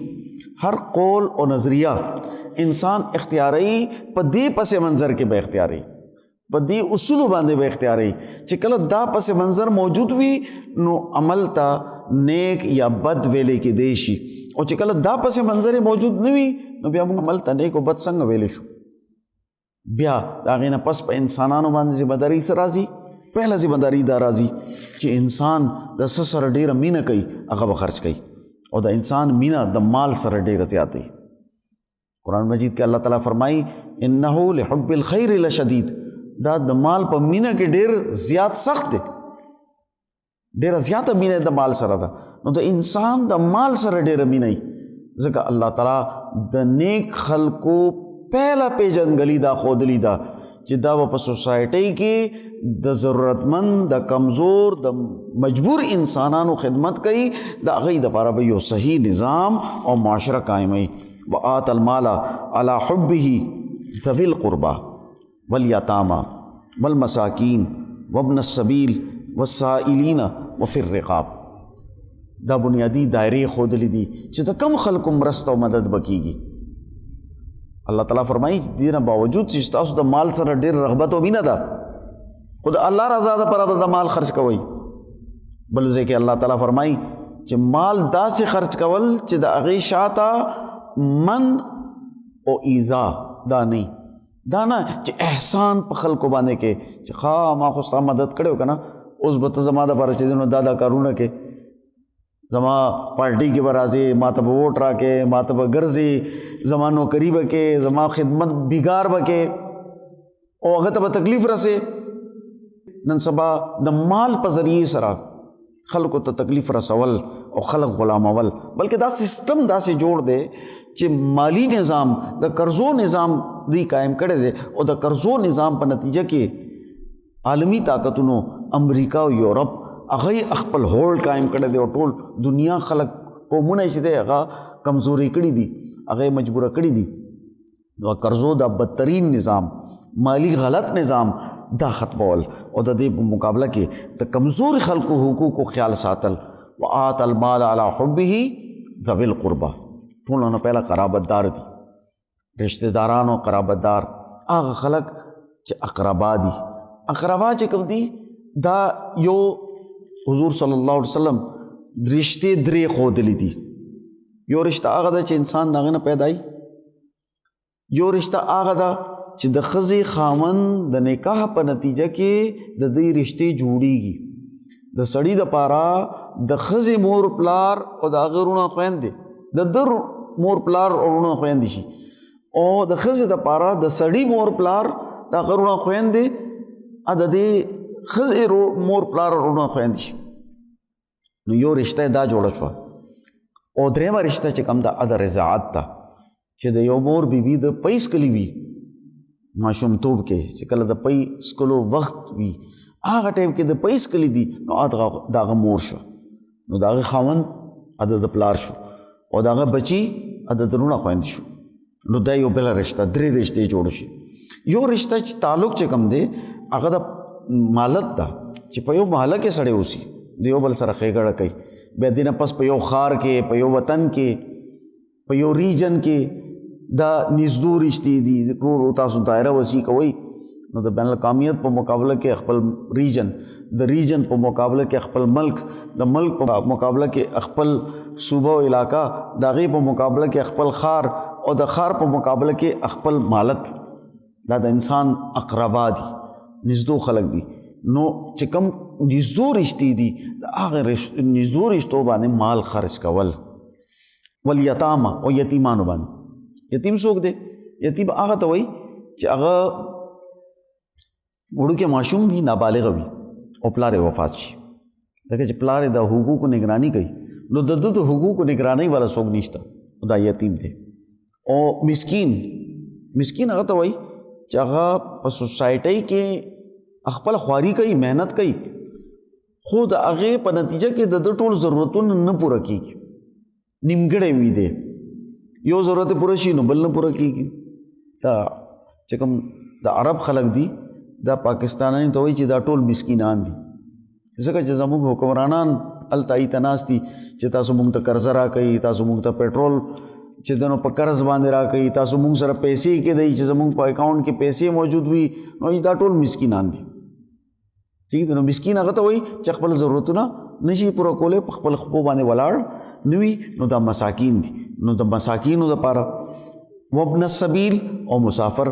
هر قول او نظریه انسان اختیاري په دې پس منظر کې به اختیاري، په دې اصولو باندې به اختیاري چې کله دا پس منظر موجود وي نو عمل ته نیک یا بد ویلې کې دی شي، او چې کله دا پس منظر موجود نه وي نو بیا موږ عمل ته نیک او بد څنګه ویلی شو؟ بیا د هغې نه پس په انسانانو باندې ذمہداري څه راځي؟ پهله ذمہداري دا راځي چې انسان د څه سره ډېره مینه کوي هغه به خرچ کوي، او د انسان مینه د مال سره ډېره زیاته وي. قرآن مجید کې الله تعالیٰ فرمایي انه لحب الخیر لشدید، دا د مال په مینه کې ډېر زیات سخت دی، ډېره زیاته مینه د مال سره ده. نو د انسان د مال سره ډېره مینه وي، ځکه الله تعالیٰ د نیک خلکو پهله پیژندګلي دا ښودلي ده چې دا به په سوسایټۍ کې د ضرورتمند، د کمزور، د مجبور انسانانو خدمت کوي، د هغوی دپاره به یو صحیح نظام او معاشره قایموي. وآت المال علی حبه ذوی القربى والیتامی والمساکین وابن السبیل والسائلین وفی الرقاب. دا بنیادی دایرې ښودلې دي چې د کم خلکو مرسته او مدد به کېږي. الله تعالیٰ فرمایي چې دې نه باوجود چې تاسو د مال سره ډېر رغبت او مینه ده، خو د الله رضا دپاره به د مال خرچ کوئ. بل ځای کې الله تعالیٰ فرمایي چې مال داسې خرچ کول چې د هغې شاته من او ایذا دا نه چې احسان په خلکو باندې کې چې ما خو ستا مدد کړی و که نه، اوس به ته زما دپاره چې نو دا کارونه کې زما پارټي کې به راځې، ما ته به ووټ راکې، ما ته به ګرځې، زما نوکري به کې، زما خدمت بیګار به کې، او هغه ته به تکلیف رسې. نن سبا د مال په ذریعې سره خلکو ته تکلیف رسول او خلق غلامول، بلکې دا سسٹم داسې جوړ دی چې مالی نظام د قرضو نظام دی قائم کړی دی، او د قرضو نظام په نتیجه کې عالمی طاقتونو امریکا او یورپ هغوی خپل هولډ قائم کړی دی، او ټول دنیا خلق قومونه چې دی هغه کمزوري کړي دي، هغه مجبوره کړي دي. نو قرضو دا بدترین نظام، مالی غلط نظام دا ختمول، او د دې په مقابله کې د کمزور خلکو حقوقو خیال ساتل. وآت المال علی حبه ذوی القربى، ټولو نه پهله قرابتدار دي، رشتہ داران او قرابتدار، هغه خلک چې اقربا دي. اقربا چې کوم دي دا یو حضور صلی الله علیه وسلم رشتې درې ښودلي دي. یو رشته هغه ده چې انسان د هغې نه پیدا وي، یو رشته هغه ده چې د ښځې خاوند د نکاح په نتیجه کې د دې رشتې جوړیږي. د سړي دپاره د ښځې مور پلار او د هغه وروڼه خویندې، د ده مور پلار او وروڼه خویندې شي، او د ښځې دپاره د سړي مور پلار د هغه وروڼه خویندې د دې ښځې مور پلار او وروڼه خویندې شي. نو یو رشته دا جوړه شوه. او درېیمه رشته چې کوم ده د رضاعت ده، چې د یو مور بیبي د پی څکلي وي ماشومتوب کې، چې کله د پی څکلو وخت وي هغه ټایم کې د پی څکلي دي، نو د هغه مور شو، نو د هغه خاوند د پلار شو، او د هغه بچي د وروڼه خویندې شو. نو دا یو بله رشته، درې رشتې جوړ شي. یو رشته چې تعلق چې کوم دی هغه د مالت ده، چې په یو محله کې سړی اوسي، د یو بل سره ښېګړه کوي، بیا دې نه پس په یو ښار کې، په یو وطن کې، په یو ریجن کې دا نږدو رشتې دي. ټول تاسو دایره وسیع کوئ، نو د بین الاقوامیت په مقابله کې خپل ریجن، د ریجن په مقابله کې خپل ملک، د ملک په مقابله کې خپل صوبه او علاقه، د هغې په مقابله کې خپل ښار، او د ښار په مقابله کې خپل مالت. دا د انسان اقربا دي، نږدو خلک دي. نو چې کوم نږدو رشتې دي د هغې نږدو رشتو باندې مال خرچ کول. والیتامی، او یتیمانو باندې. یتیم څوک دی؟ یتیم هغه ته وایي چې هغه وړوکی ماشوم وي، نابالغه وي، او پلار یې وفات شي. ځکه چې پلار یې د حقوقو نگرانی کوي، نو د ده د حقوقو نگرانی والا څوک نشته، دا یتیم دی. او مسکین هغه ته وایي چې هغه په سوسایټۍ کې خپل خواري کوي، محنت کوي، خو د هغې په نتیجه کې د ده ټول ضرورتونه نه پوره کېږي، نیمګړی وي دی. یو ضرورت پوره شي نو بل نه پوره کېږي. دا چې کوم د عرب خلک دي دا پاکستانیان ته وایي چې دا ټول مسکینان دي، ځکه چې زموږ حکمرانان هلته ایته ناست دي چې تاسو موږ ته قرضه راکوئ، تاسو موږ ته پټرول چې دنو په قرض باندې راکوئ، تاسو موږ سره پیسې کېدئ چې زموږ په اکاؤنٹ کې پیسې موجود وي، نو دا ټول مسکینان دي. ٹھیک دی. نو مسکین هغه ته وایي چې خپل ضرورتونه نشي پوره کولی، په خپل خپو باندې ولاړ نه وي، نو دا مساکین دي. نو د مساکینو دپاره وابن السبیل او مسافر.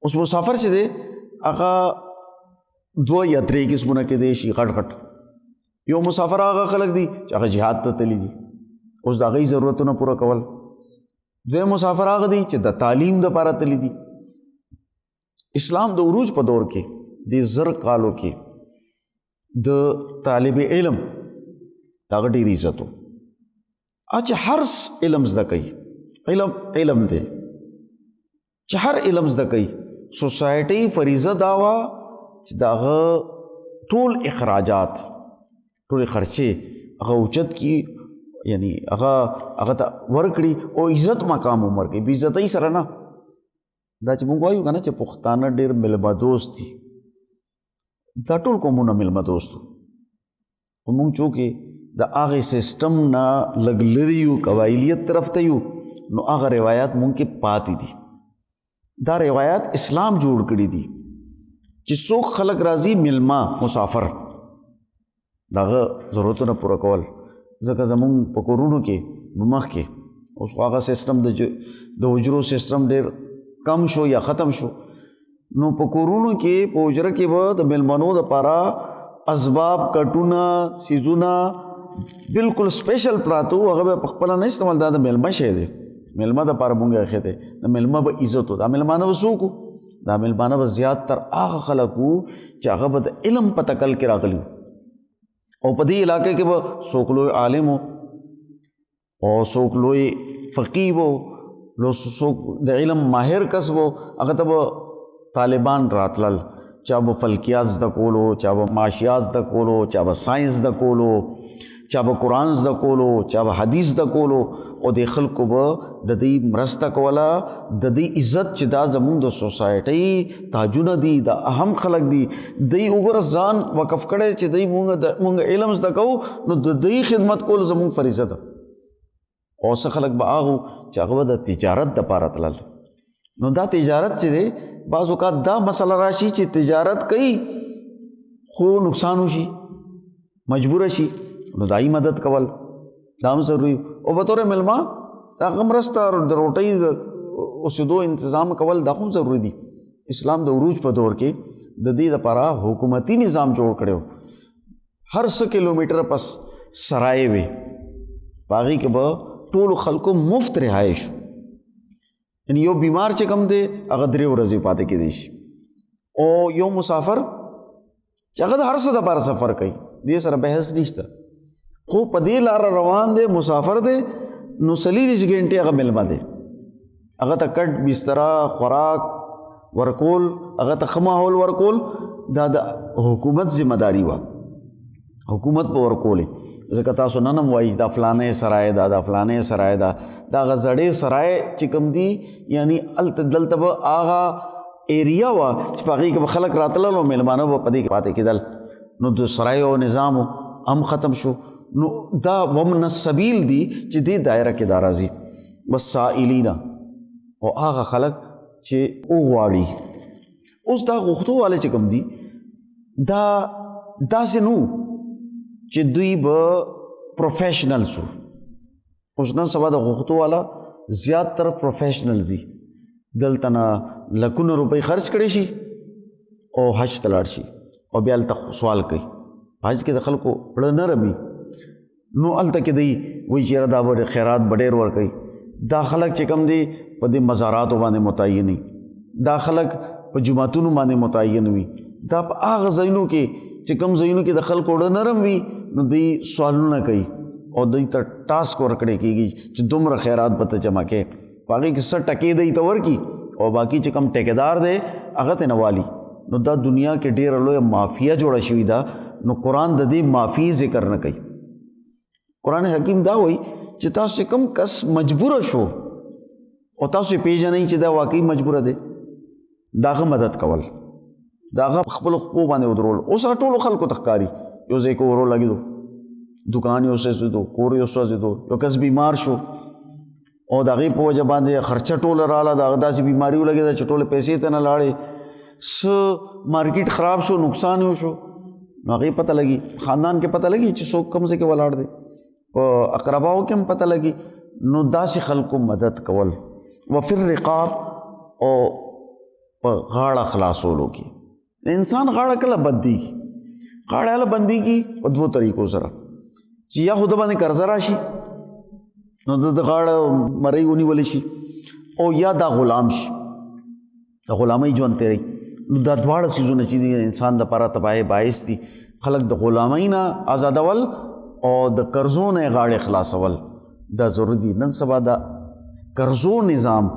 اوس مسافر چې دی هغه دوه یا درې قسمونه کې دی شي غټ غټ. یو مسافر هغه خلک دي چې هغه جهاد ته تللی دي، اوس د هغوی ضرورتونه پوره کول. دویم مسافر هغه دي چې د تعلیم دپاره تللی دي. اسلام د عروج په دور کې د 1000 کالو کې د طالب علم هغه ډېر عزت و. چې هر علم زده کوي، علم دی چې هر علم زده کوي، سوسایټي فریضه دا وه چې د هغه ټول اخراجات، ټولې خرچې هغه اوچت کړي، یعنی هغه ته ورکړي او عزت مقام هم ورکړي، بې عزتۍ سره نه. دا چې موږ وایو که نه چې پښتانه ډېر مېلمه دوست دي، دا ټول قومونه مېلمه دوست وو. خو موږ چونکې د هغې سسټم نه لږ لرې یو، قبایلیت طرف ته یو، نو هغه روایات مونږ کې پاتې دي. دا روایات اسلام جوړ کړي دي چې څوک خلک راځي ملما مسافر دغه ضرورتونه پوره کول. ځکه زمونږ په کورونو کې مخکې اوس هغه سسټم د حجرو سسټم ډېر کم شو یا ختم شو. نو په کورونو کې په حجره کې به د ملمنو دپاره اسباب، کټونه، سیزونه بالکل سپیشل پراتو، هغه به په خپله نه استعمال. دا د ملمه شی دی، ملمه دپاره مونږ ایښی دی. د ملمه به عزت و. دا ملمانه به څوک وو؟ دا ملمانه به زیات تر هغه خلک وو چې هغه به د علم په تکل کې راغلي وو، او په دې علاقې کې به څوک لوی عالم و او څوک لوی فقیه و، څوک د علم ماهر کس و، هغه ته به طالبان راتلل. چا به فلکیات زده کولو، چا به معاشیات زده کولو، چا به ساینس زده کولو، چا به قرآن زده کولو، چا به حدیث زده کولو، او د خلکو به د دې مرسته کوله، د دې عزت چې دا زمونږ د سوسایټۍ تاجونه دي، دا اهم خلک دي، دوی وګوره ځان وقف کړی چې دوی مونږ علم زده کوو، نو د دوی خدمت کول زمونږ فریضه ده. او څه خلک به هغه چې هغه به د تجارت دپاره تلل. نو دا تجارت چې دی بعض اوقات دا مسله راشي چې تجارت کوي خو نقصان وشي، مجبوره شي، نو دای مدد کول دا هم ضروري. او به طور ملما د هغه مرسته، د روټۍ د اوسېدو انتظام کول دا هم ضروري دي. اسلام د عروج په دور کې د دې دپاره حکومتي نظام جوړ کړی. هر 100 کیلومیټر پس سرای وي، په هغې کې به ټولو خلکو مفت رهایش. یعنی یو بیمار چې کم دی هغه 3 ورځې پاتې کېدی شي، او یو مسافر چې هغه د هر څه دپاره سفر کوي، دې سره بحث نشته، خو په دې لاره روان دی، مسافر دی، نو 24 غنټې هغه ملمه دی. هغه ته کټ، بستره، خوراک ورکول، هغه ته ښه ماحول ورکول، دا د حکومت ذمہ داري وه، حکومت به ورکولې. ځکه تاسو نن هم وایي دا فلانې سرای ده، دا فلانې سرای ده، دا هغه زړې سرای چې کوم دي، یعنی هلته دلته به هغه ایریا وه چې په هغې کې به خلک راتلل او مېلمانه به په دې کې پاتې کېدل. نو د سرایو نظام هم ختم شو. نو دا ومن السبیل دي چې دې دایره کې دا راځي. والسائلین، او هغه خلک چې وغواړي. اوس دا غوښتو والا چې کوم دي دا داسې نو چې دوی به پروفیشنل شو. اوس نن سبا د غوښتو والا زیات تر پروفیشنل دي. دلته نه لکونه روپۍ خرچ کړی شي او حج ته لاړ شي، او بیا هلته سوال کوي. حج کې د خلکو زړه نه رمي، نو هلته کې دوی وایي چېرې دا به خیرات به ډېر ورکوي. دا خلک چې کوم دی په دې مزاراتو باندې متعین وي، دا خلک په جوماتونو باندې متعین وي، دا په هغه ځایونو کې چې کوم ځایونو کې د خلکو زړه نرم وي، نو دوی سوالونه کوي او دوی ته ټاسک ورکړی کېږي چې دومره خیرات به ته جمع کړې. په هغې کې 100 ټکې دوی ته ورکړي او باقي چې کوم ټیکهدار دی هغه ته نه والي. نو دا دنیا کې ډېره لویه مافیا جوړه شوې ده. نو قرآن د دې معافی ذکر نه کوي. قرآن حکیم دا وایي چې تاسو چې کوم کس مجبوره شو او تاسو پیژنئ چې دا واقعي مجبوره دی، د هغه مدد کول، د هغه خپلو خپو باندې ودرول. اوس ټولو خلکو ته ښکاري یو ځای کې ورو لګېدو، دکان یو سوځېدو، کور یو سوځېدو، یو کس بیمار شو او د هغې په وجه باندې خرچه ټوله راغله، د هغه داسې بیماري ولګېده چې ټولې پیسې ته نه لاړې، څه مارکیټ خراب شو، نقصان یې وشو، نو هغې پته لګي، خاندان کې پته لګي چې څوک کوم ځای کې ولاړ دی، په اقرباو کې هم پته لګي. نو داسې خلکو مدد کول وفي الرقاب او په غاړه خلاصولو کې. انسان غاړه کله بندېږي؟ غاړه کله بندېږي په دوو طریقو سره، چې یا خو د باندې قرضه راشي نو د غاړه مرۍ ونیولی شي، او یا دا غلام شي، د غلامۍ ژوند تېروي. نو دا دواړه څیزونه چې دي انسان دپاره تباهۍ باعث دي. خلک د غلامۍ نه آزادول او د قرضو نه غاړې خلاصول دا ضروري دي. نن سبا دا قرضو نظام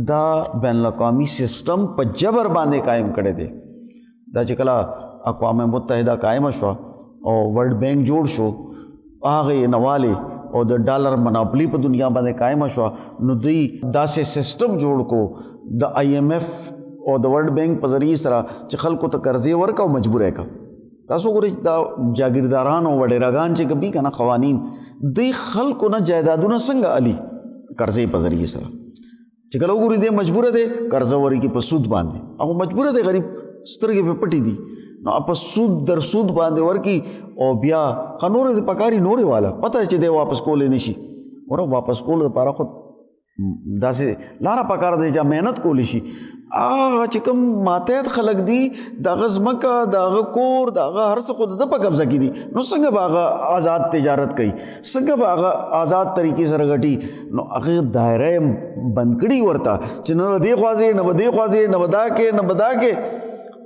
دا بین الاقوامی سسٹم په جبر باندې قائم کړی دی. دا چې کله اقوام متحده قائمه شوه او ورلډ بینک جوړ شو، هغې نوالې او د ډالر مناپلي په دنیا باندې قائمه شوه، نو دوی داسې سسټم جوړ کو د IMF او د ورلډ بینک په ذریعې سره چې خلکو ته قرضې ورکړه او مجبور یې کړه. تاسو ګورئ دا جاګیرداران او وډیراګان چې کبي که نه قوانین، دوی خلکو نه جایدادونه څنګه علي قرضې په ذریعې سره، چې کله وګورئ دی مجبوره دی قرضه ورکړي په سود باندې، هغه مجبوره دی، غریب سترګې پې پټې دي، نو په سود در سود باندې ورکړي او بیا نورې د پکاري نورې والا پته چې دی واپس کولی نه شي. ور واپس کولو دپاره خو داسې لاره پکار دی چې محنت کولی شي. هغه چې کوم ماتحت خلک دي د هغه ځمکه د هغه کور د هغه هر څه خو د ده په قبضه کې دي، نو څنګه به هغه آزاد تجارت کوي، څنګه به هغه آزاد طریقې سره ګټي؟ نو هغه دایره بند کړي ورته چې نه دې خوازې نه به دې خوازې نه به دا کې نه به دا کې،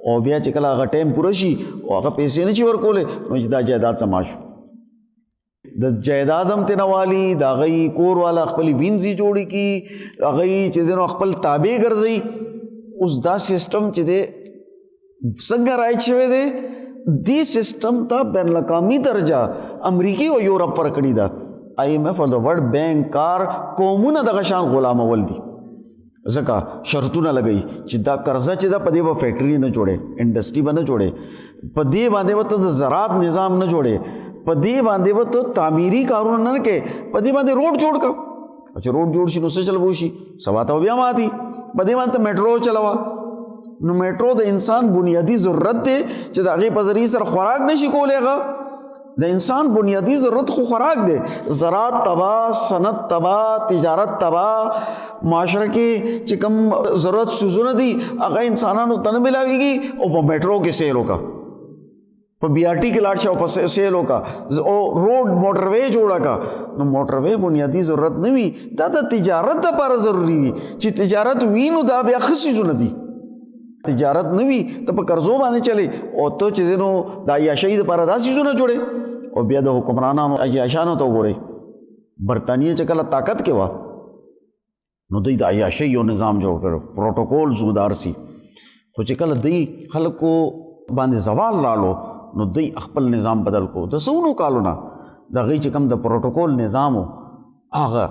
او بیا چې کله هغه ټایم پوره شي او هغه پیسې نه شي ورکولی نو چې دا جایداد سما شو. د جایداد هم ترې نه والي، د هغوی کور والا خپلې وینځي جوړې کړي، هغوی چې دی نو خپل تابع ګرځوي. اوس دا سسټم چې دی څنګه رایج شوی دی؟ دې سسټم ته بین الاقوامی درجه امریکې او یورپ ورکړې ده. IMF او د ورلډ بینک کار قومونه دغه شان غلامول دي، ځکه شرطونه لګوي چې دا قرضه چې ده په دې به فیکټري نه جوړې، انډسټري به نه جوړې، په دې باندې به ته د زراعت نظام نه جوړې، په دې باندې به ته تعمیري کارونه نه کې، په دې باندې روډ جوړ کړه. چې روډ جوړ شي نو څه چل به شي؟ سبا ته بیا ماتي. په دې باندې میټرو چلوه. نو میټرو د انسان بنیادی ضرورت دی چې د هغې په ذریعې سره خوراک نشي کولی. هغه د انسان بنیادی ضرورت خو خوراک دی. زراعت تباہ، صنعت تباہ، تجارت تباہ، معاشره کې چې کوم ضرورت سوزونه دي هغه انسانانو ته نه ملاویږي، او په میټرو کې سیل وکړه، په BRT کې لاړ شه او په سیل وکړه، او روډ موټر وے جوړه کړه. نو موټر وے بنیادی ضرورت نه وي، دا د تجارت دپاره ضروري وي. چې تجارت وي نو دا بیا ښه څیزونه دي. تجارت نه وي ته په قرضو باندې چلی او ته چې دی نو د عیاشۍ دپاره دا څیزونه جوړې. او بیا د حکمرانانو عیاشانو ته وګورئ، برطانیه چې کله طاقت کې وه نو دوی د عیاشۍ یو نظام جوړ کړو، پروټوکول زودار سي. خو چې کله دوی خلکو باندې زوال راړو نو دوی خپل نظام بدل کو. د سونو کالو نه د هغوی چې کوم د پروټوکول نظام و هغه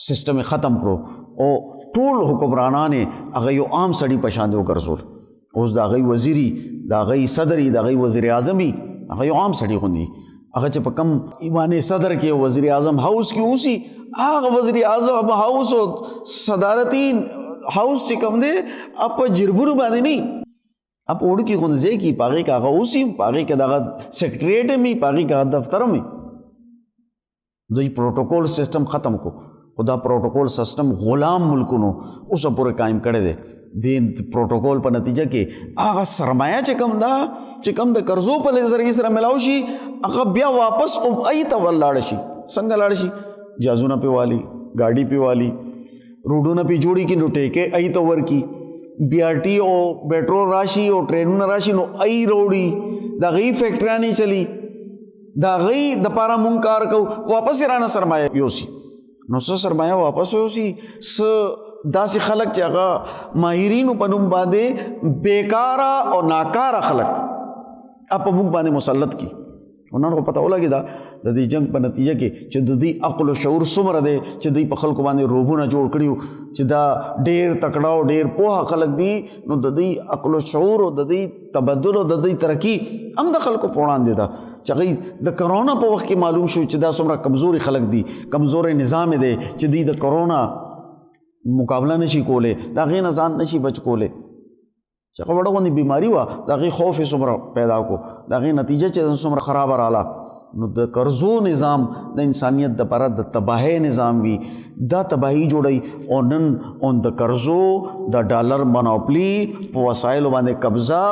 سسټم ختم کړو او ټول حکمرانان هغه یو عام سړي په شان وګرځول. اوس د هغوی وزیري، د هغوی صدري، د هغوی وزیر اعظمي هغه یو عام سړي غوندي. هغه چې په کم ایوانې صدر کې وزیر اعظم هاوس کې اوسي، هغه وزیر اعظم هاوس او صدارتي هاوس چې کوم دی په جربونو باندې نه، اب وړوکي غونځې کې په هغې کې هغه اوسي، په هغې کې دغه سیکرټریټ هم وي، په هغې کې هغه دفتر هم وي. دوی پروټوکول سسټم ختم کو. خو دا پروټوکول سسټم غلام ملکونو اوسه پورې قایم کړی دی. د پروټوکول په نتیجه کې هغه سرمایه چې کوم ده، چې کوم د قرضو په ذریعې سره ملاو شي، هغه بیا واپس ای ته ولاړ شي. څنګه لاړ شي؟ جهازونه پې والي، ګاډي پې والي، روډونه پې جوړي کړي نو ټیکې ای ته ورکړي، BRT او میټرو راشي او ټرینونه راشي نو ای روړي، د هغې فیکټریانې چلی، د هغې دپاره مونږ کار کوو، واپس یې رانه سرمایه یوسي. نو څه سرمایه واپس یوسي، څه داسې خلک چې هغه ماهرینو په نوم باندې بیکاره او ناکاره خلک په موږ باندې مسلط کی. نن خو پته ولګېده د دې جنګ په نتیجه کې چې د دوی عقل و شعور څومره دی چې دوی په خلکو باندې روبونه جوړ کړي چې دا ډېر تکړه او ډېر پوهه خلک دي. نو د دوی عقل و شعور او د دوی تبدل او د دوی ترقي هم د خلکو په وړاندې ده. چې هغوی د کرونا په وخت کې معلوم شو چې دا څومره کمزوري خلک دي، کمزوری نظام دی چې دوی د کرونا مقابله نشي کولی، د هغې نه ځان نشي بچ کولی. چې هغه وړه غوندې بیماري وه، د هغې خوف یې څومره پیدا کو، د هغې نتیجه چې څومره خرابه راله. نو د قرضو نظام د انسانیت دپاره د تباهۍ نظام وي دا تباهي جوړوي او نن اون د قرضو د ډالر منوپلي په وسایلو باندې قبضه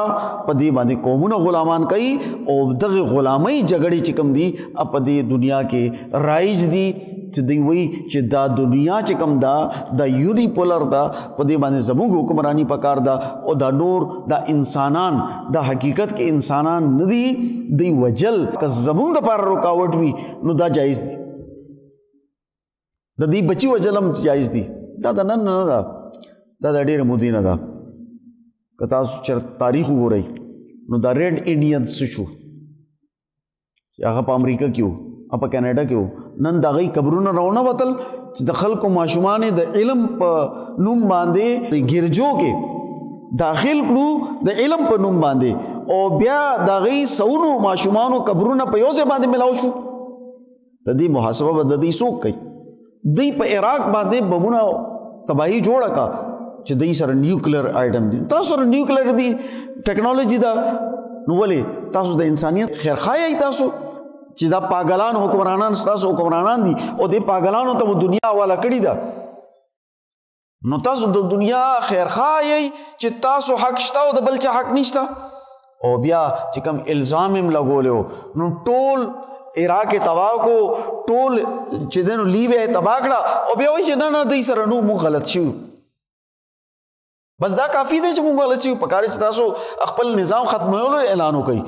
په دې باندې قومونه غلامان کوي او دغه غلامۍ جګړې چې کوم دي په دې دنیا کې رایج دي چې دوی وایي چې دا دنیا چې کوم دا د یونیپولر دا په دې باندې زموږ حکمرانی پکار دا او دا نور دا انسانان دا حقیقت کې انسانان نه دي دوی وجل که زموږ دپاره رکاوټ وي نو دا جایز دي د دې بچي وجل هم جایز دي دا د نن نه ده دا د ډېرې مودې نه ده که تاسو چېرته تاریخ وګورئ نو دا ریډ انډینز څه شو چې هغه په امریکا کې وو په کینیډا کې وو نن د هغوی قبرونه راونه وتل چې د خلکو ماشومانې د علم په نوم باندې ګرجو کې داخل کړو د علم په نوم باندې او بیا د هغوی سونو ماشومانو قبرونه په یو ځای باندې ملاو شو د دې محاسبه به د دوی څوک کوي دوی په عراق باندې بمونه تباهي جوړه کا چې دوی سره نیوکلیر آیټم دي تاسو سره نیوکلیر دي ټیکنالوجي ده نو ولې تاسو د انسانیت خیرخواهی ای تاسو چې دا پاگلان حکمرانان ستاسو حکمرانان دي او دې پاگلانو ته دنیا والا کړي ده نو تاسو د دنیا خیرخواهی ای چې تاسو حق شته او د بل چا حق نشته او بیا چې کوم الزام هم لګولیو نو ټول عراق تباہ کو ټول چې دنو لیبیا تباہ کړه او بیا وایي چې نه دوی سره نو موږ غلط شو بس دا کافي دی چې موږ غلط شو پکار چې تاسو خپل نظام ختمولو اعلان وکړئ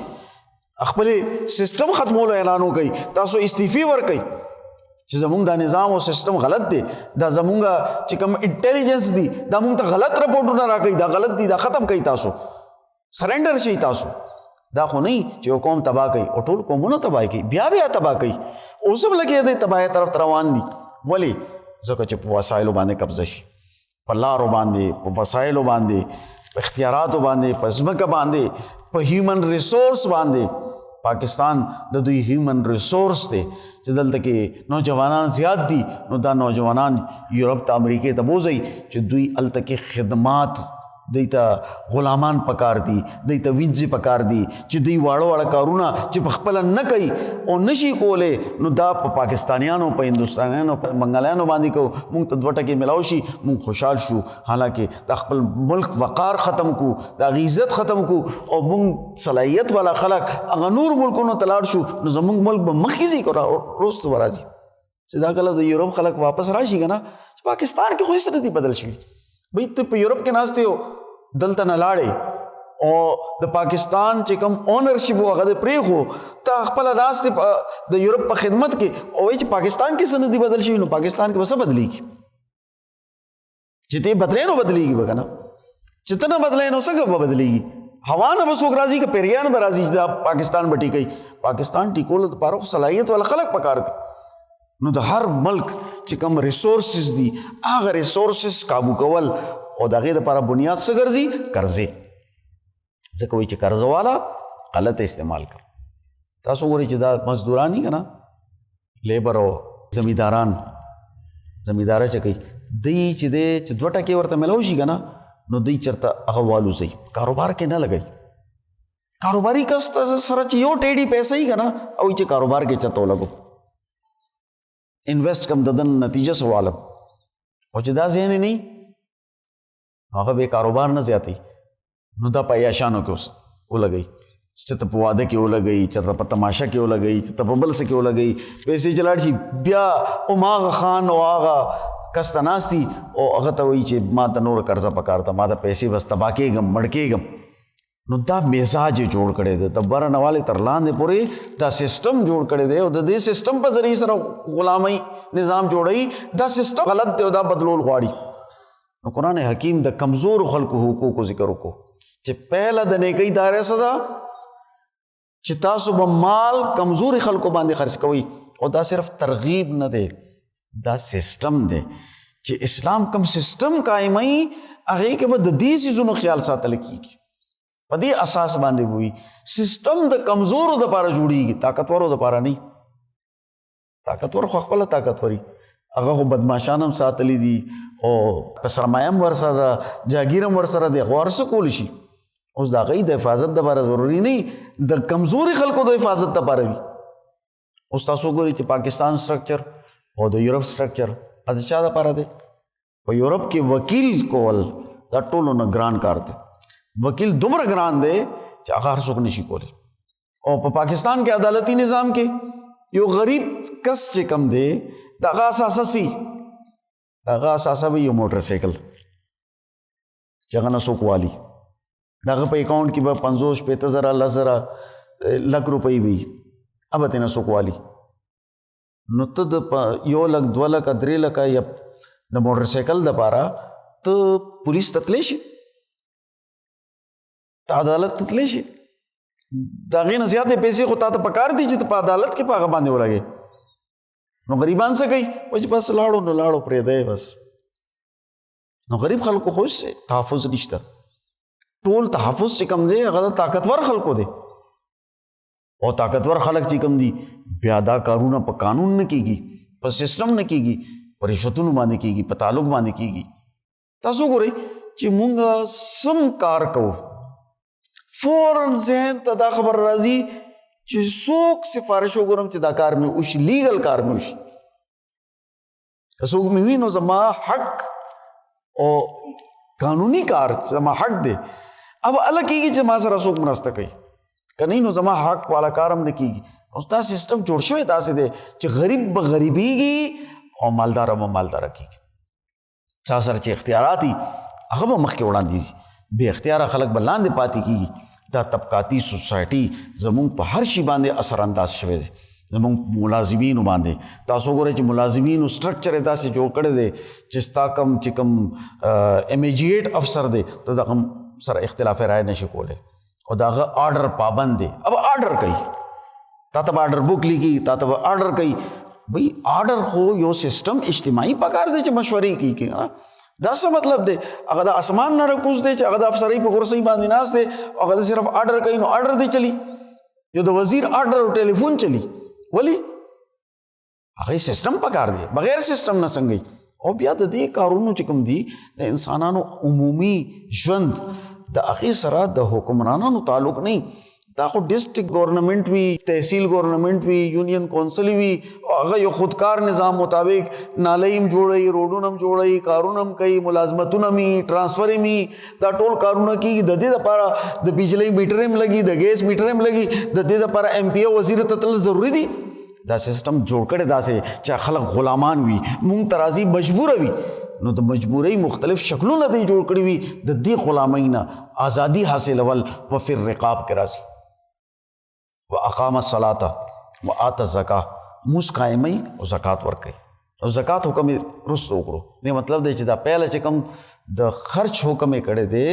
خپل سیستم ختمولو اعلان وکړئ تاسو استعفی ورکړئ چې زمونږ دا نظام او سیستم غلط دی دا زمونږ چې کوم انټیلیجنس دی دا موږ ته غلط رپورټونه راکوي دا غلط دي دا ختم کوي تاسو سرنډر شي تاسو دا خو نه چې یو قوم تباہ کوي او ټول قومونه تباہ کوي بیا تباہ کوي اوس هم لګیا دی تباہۍ طرف روان دي ولې ځکه چې په وسایلو باندې قبضه شي په لارو باندې په وسایلو باندې په اختیاراتو باندې په ځمکه باندې په هیومن ریسورس باندې پاکستان د دوی هیومن ریسورس دی چې دلته کې نوجوانان زیات دي نو دا نوجوانان یورپ ته امریکې ته بوځي چې دوی هلته کې خدمات دوی ته غلامان پکار دي دوی ته وینځې پکار دي چې دوی واړه واړه کارونه چې په خپله نه کوي او نشي کولی نو دا په پاکستانیانو په هندوستانیانو په بنګالیانو باندې کو موږ ته 2 ټکې ملاو شي موږ خوشحال شو حالانکه د خپل ملک وقار ختم کو د عزت ختم کو او موږ صلاحیت والا خلک هغه نور ملکونو ته لاړ شو نو زموږ ملک به مخکې ځي وروسته به راځي چې دا کله د یورپ خلک واپس راشي که نه چې پاکستان کې خو هېڅ نه دي بدل شوي بھئی ته په یورپ کې ناستې یو دلته نه لاړې او د پاکستان چې کوم اونرشپ و هغه دې پرېښو ته خپله ناستې د یورپ په خدمت کې او وایي چې پاکستان کې څه نه دي بدل شوي نو پاکستان کې به څه بدلېږي چې ته بدلې نو بدلېږي به که نه چې ته نه بدلې نو څنګه به بدلېږي هوا نه به څوک راځي که پیریان به راځي چې دا پاکستان به ټیکوي پاکستان ټیکولو دپاره خو صلاحیت والا خلک پکار دي نو د هر ملک چې کوم ریسورسز دي هغه ریسورسز قابو کول او د هغې دپاره بنیاد څه ګرځي قرضې ځکه وایي چې قرضه والا غلط استعمال کوي تاسو وګورئ چې دا مزدوران دي که نه لیبر او زمینداران زمینداره چې کوي دوی چې دی چې 2 ټکې ورته میلاو شي که نه نو دوی چېرته هغه والوځي کاروبار کې نه لګوي کاروباري کس سره چې یو ټیډي پیسې وي که نه او چې کاروبار کې چېرته ولګو انویسٹ کم ددن نتیجه سوالم او چې دا ذهن نه هغه به کاروبار نه زیاتی نو دا په عیاشانو کې اوس ولګئ چې ته په واده کې ولګئ چې ته په تماشه کې ولګئ چې ته په بل څه کې ولګئ پیسې چې لاړ شي بیا هماغه خان او هغه کس ته ناست دي او هغه ته وایي چې ما ته نور قرضه پکار ته ما ته پیسې بس تباه کېږم مړ کېږم نو دا مزاج جوړ کړی دی د بره نه والې تر لاندې پورې دا سسټم جوړ کړی دی او د دې سسټم په ذریعې سره غلامۍ نظام جوړوي دا سسټم غلط دی او دا بدلول غواړي نو قرآن حکیم د کمزور خلکو حقوقو ذکر وکړو چې پهله د نیکۍ دایره څه ده چې تاسو به مال کمزوري خلکو باندې خرچ کوئ او دا صرف ترغیب نه دی دا سسټم دی چې اسلام کم سسټم قایموي هغې کې به د دې څیزونو خیال ساتل کېږي په دې اساس باندې وي سسټم د کمزورو دپاره جوړیږي طاقتورو دپاره نه طاقتور خو خپله طاقتوري هغه خو بدماشان هم ساتلی دي او که سرمایه هم ورسره ده جاګیر هم ورسره دی خو هر څه کولی شي اوس د هغوی د حفاظت دپاره ضروري نه د کمزوري خلکو د حفاظت دپاره وي اوس تاسو ګورئ چې پاکستان سټرکچر او د یورپ سټرکچر د چا دپاره دی؟ په یورپ کې وکیل کول دا ټولو نه ګران کار دی. وکیل دومره ګران دی چې هغه هر څوک نشي کولی. او په پاکستان کې عدالتي نظام کې یو غریب کس چې کم دی د هغه اساسه سي د هغه اساسه به یو موټر سایکل چې هغه نه څوک والي، د هغه په اکاؤنټ کې به 50-50 زره 10 زره لک روپۍ وي، اب ته نه څوک والي. نو ته د 1 لک 2 لک 3 لک یا د موټر سایکل دپاره ته پولیس ته تللی شي، ته عدالت ته تللی شي. د هغې نه زیاتې پیسې خو تا ته پکار دي چې ته په عدالت کې په هغه باندې ولګې. نو غریبان څه کوي؟ وایي چې بس لاړو نو لاړو پرېږدی بس. نو غریب خلکو خو تحفظ نشته. ټول تحفظ چې کم دی هغه د طاقتور خلکو دی، او طاقتور خلک چې کم دي بیا دا کارونه په قانون نه کېږي، په سسټم نه کېږي، په رشوتونو باندې کېږي، په تعلق باندې کېږي. تاسو ګورئ چې مونږ سم کار کوو فوراً ذهن ته دا خبر راځي چې څوک سفارش وګورم چې دا کار مې وشي، لیګل کار مې وشي. که څوک مې وي نو زما حق او قانوني کار زما حق دی. اب الله کېږي چې ما سره څوک مرسته کوي، که نه نو زما حق والا کار هم نه کېږي. اوس دا سسټم جوړ شوی داسې دی چې غریب به غریبېږي او مالدار به مالداره کېږي. چا سره چې اختیارات دي هغه به مخکې وړاندې ځي، بې اختیاره خلک به لاندې پاتې کېږي. دا طبقاتي سوسایټي زمونږ په هر شي باندې اثر انداز شوی دی، زمونږ ملازمینو باندې. تاسو ګورئ چې ملازمینو سټرکچر یې داسې جوړ کړی دی چې ستا کم چې کم امیجیټ افسر دی ته د هغه سره اختلاف رایه نشي کولی، او د هغه آرډر پابند دی. اب آرډر کوي، تا ته به آرډر بک لیکي، تا ته به آرډر کوي. بھئی آرډر خو یو سسټم اجتماعي پکار دی چې مشورې کوي. دا څه مطلب دی؟ هغه د اسمان نه راکوز دی چې هغه د افسرۍ په کرسۍ باندې ناست دی او هغه صرف آرډر کوي. نو آرډر دی چلی، یو د وزیر آرډر او ټلیفون چلی، ولی هغه سسټم پکار دی، بغیر سسټم نه څنګه. او بیا د دې کارونو چې کوم دي د انسانانو عمومي ژوند د هغې سره د حکمرانانو تعلق نه. دا خو ډسټرکټ ګورنمنټ وي، تحصیل ګورنمنټ وي، یونین کونسل وي، او هغه یو خودکار نظام مطابق نالۍ هم جوړوي، روډونه هم جوړوي، کارونه هم کوي، ملازمتونه هم وي، ټرانسفر هم وي. دا ټول کارونه کېږي. د دې دپاره د بجلۍ میټر هم لګي، د ګیس میټر هم لګي. د دې دپاره ایم پی او وزیر ته تلل ضروري دي. دا سسټم جوړ کړی داسې چې خلک غلامان وي، مونږ ته راځي مجبوره وي. نو د مجبورۍ مختلف شکلونه دی جوړ کړي وي. د دې غلامۍ نه ازادي حاصلول په فی الرقاب کې راځي. واقام الصلاة وآت الزکاة، موس قائمي او زکات ورکوي. او زکات حکم رسو وکړو. دې مطلب دی چې دا پهله چې کوم د خرچ حکم یې کړی دی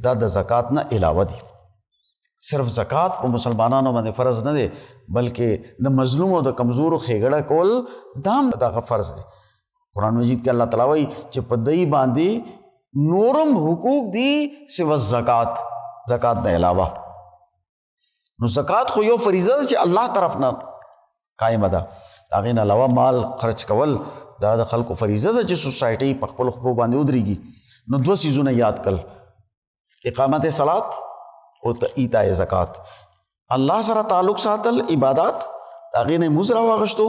دا د زکات نه علاوه دی. صرف زکات په مسلمانانو باندې فرض نه دی، بلکې د مظلوم او د کمزورو ښېګړه کول دا هم دغه فرض دی. قرآن مجید کې الله تعالی وایي چې په دوی باندې نورم حقوق دي سوى زکات، زکات نه علاوه. نو زکات خو یو فریضه ده چې الله طرف نه قائمه ده. د هغې نه علاوه مال خرچ کول دا د خلکو فریضه ده چې سوسایټۍ په خپلو خپلو باندې ودرېږي. نو 2 څیزونه یاد کړل، اقامت صلات او ایتاء زکات. الله سره تعلق ساتل عبادات، د هغې نه مونځ راواغشتو،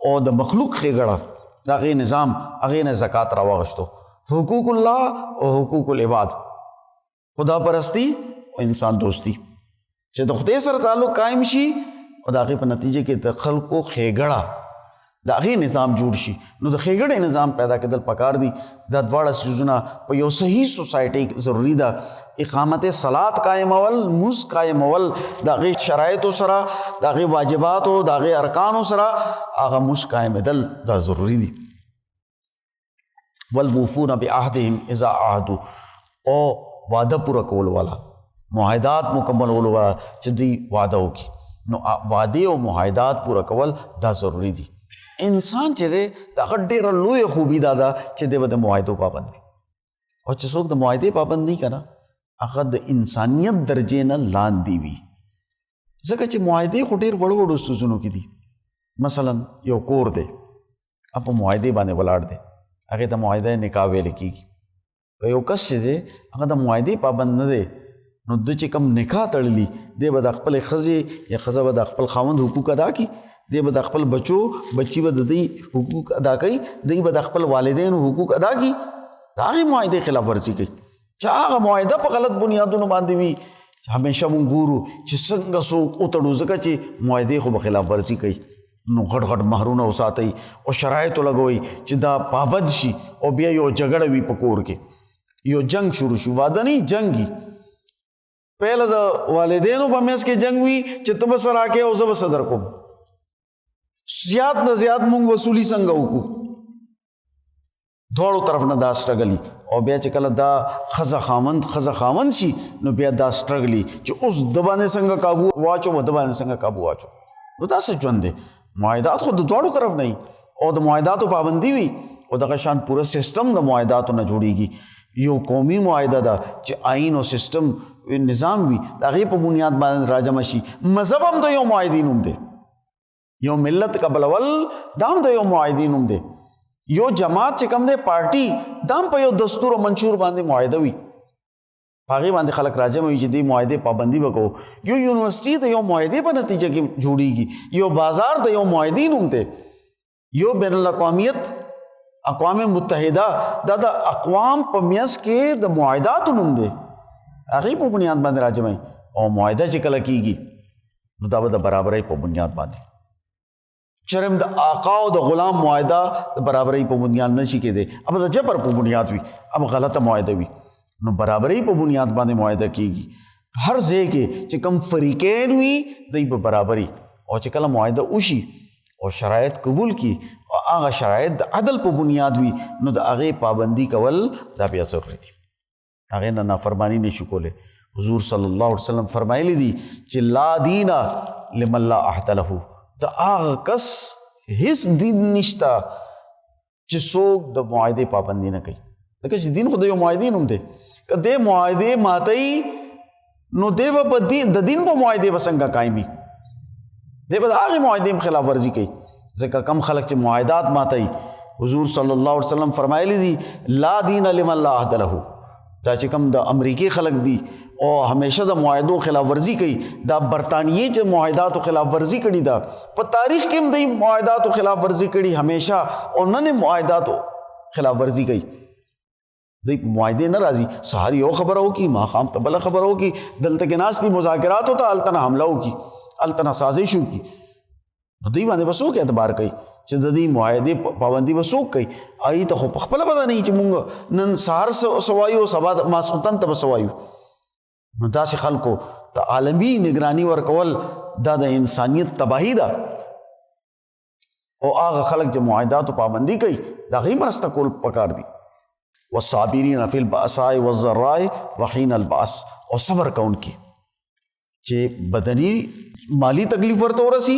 او د مخلوق ښېګړه د هغې نظام، هغې نه زکات راواغشتو. حقوق الله او حقوق العباد، خدا پرستی او انسان دوستی، چې د خدای سره تعلق قائم شي او د هغې په نتیجه کې د خلکو ښېګړه د هغې نظام جوړ شي. نو د ښېګړې نظام پیدا کېدل پکار دي. دا دواړه څیزونه په یو صحیح سوسایټۍ ضروري ده. اقامت صلات قائمول، مونځ قائمول، د هغې شرایطو سره، د هغې واجباتو، د هغې ارکانو سره هغه مونځ قائمېدل دا ضروري دي. والموفون بعهدهم اذا عاهدوا، او وعده پوره کول والا، معاهدات مکملولو والا چې دوی وعده وکړي. نو وعدې او معاهدات پوره کول دا ضروري دي. انسان چې دی د هغه ډېره لویه خوبي دا ده چې دی به د معاهدو پابند وي. او چې څوک د معاهدې پابند نه که نه، هغه د انسانیت درجې نه لاندې وي. ځکه چې معاهدې خو ډېر وړو وړو څیزونو کې دي. مثلا یو کور دی، په معاهدې باندې ولاړ دی، هغې ته معاهده نکاح ویل کېږي. یو کس چې دی هغه د معاهدې پابند نه دی، نو د چې کوم نکاح تړلی دی به د خپلې ښځې یا ښځه به د خپل خاوند حقوق ادا کړي. دی به د خپل بچو بچی به د دې حقوق ادا کوي، دی به د خپل والدینو حقوق ادا کړي، د هغې معاهدې خلاف ورزي کوي. چې هغه معاهده په غلط بنیادونو باندې وي، همیشه مونږ ګورو چې څنګه څوک وتړو، ځکه چې معاهدې خو به خلاف ورزي کوي، نو غټ غټ مهرونه وساتئ او شرایطو لګوئ چې دا پابند شي، او بیا یو جګړه وي په کور کې، یو جنگ شروع شي. واده نه جنګ وي، پهله د والدینو په منځ کې جنگ وي چې ته به څه راکې او زه به څه درکوم، زیات نه زیات مونږ وصولي څنګه وکړو، دواړو طرف نه دا سټرګل. او بیا چې کله دا ښځه خاوند شي نو بیا دا سټرګل چې اوس د باندې څنګه قابو واچو، د باندې څنګه قابو واچو. نو دا څه ژوند دی؟ معاهدات خو د دواړو طرف نه وي او د معاهداتو پابندي وي، او دغه شان پوره سیستم د معاهداتو نه جوړیږي. یو قومي معاهده ده چې آئین او سیستم نظام وي، د هغې په بنیاد باندې راجمع شي. مذهب هم د یو معاهدې نوم دی، یو ملت قبلول دا هم د یو معاهدې نوم دی. یو جماعت چې کوم دی پارټي، دا هم په یو دستور او منشور باندې معاهده وي، هغې باندې خلک راجمع وي چې دې معاهدې پابندي وکړو. یو یونیورسټي د یو معاهدې په نتیجه کې جوړیږي، یو بازار د یو معاهدې نوم دی، یو بین الاقوامیت اقوام متحده دا د اقوام په منځ کې د معاهداتو نوم دی، هغې په بنیاد باندې راجمع. او معاهده چې کله کېږي نو دا به د برابرۍ په بنیاد باندې، چرم د آقا او د غلام معاهده د برابرۍ په بنیاد نشي کېدی، اب د جبر په بنیاد وي، اب غلطه معاهده وي. نو برابرۍ په بنیاد باندې معاهده کېږي. هر ځای کې چې کوم فریقین وي دوی به برابري، او چې کله معاهده وشي او شرایط قبول کړي او هغه شرایط د عدل په بنیاد وي نو د هغې پابندي کول دا بیا ضروري دي، هغې نه نافرماني نشو کولی. حضور صلی الله علیه وسلم فرمایلی دي چې لا دین لمن لا عهد له، د هغه کس هیڅ دین نشته چې څوک د معاهدې پابندي نه کوي، ځکه چې دین خو د یو معاهدې نوم دی. که دې معاهدې ماتوي نو دی به د دین په معاهدې به څنګه قایم وي، دی به د هغې معاهدې خلاف ورزي کوي. ځکه کم خلک چې معاهدات ماتوي، حضور صلی الله علیه وسلم فرمایلی دي لا دین لمن لا عهد له، دا چې کوم د امریکې خلک دي او همیشه د معاهدو خلاف ورزي کوي، دا برطانیې چې معاهداتو خلاف ورزي کړي ده، په تاریخ کې هم دوی معاهداتو خلاف ورزي کړي همیشه، او نن یې معاهداتو خلاف ورزي کوي. دوی په معاهدې نه راځي، سهار یو خبره وکړي، ماښام ته بله خبره وکړي، دلته کې ناست دي مذاکراتو ته، هلته نه حمله وکړي، هلته نه سازش وکړي. نو دوی باندې به څوک اعتبار کوي چې د دې معاهدې پابندي به څوک کوي؟ هغې ته خو په خپله پته نه وي چې مونږ نن سهار څه وایو، سبا ماسخوتن ته به څه وایو. نو داسې خلکو ته عالمي نگراني ورکول دا د انسانیت تباهي ده. او هغه خلک چې معاهداتو پابندي کوي د هغې مرسته کول پکار دي. والصابرین فی البأساء والضراء وحین البأس، او صبر کوونکي چې بدني مالی تکلیف ورته ورسي،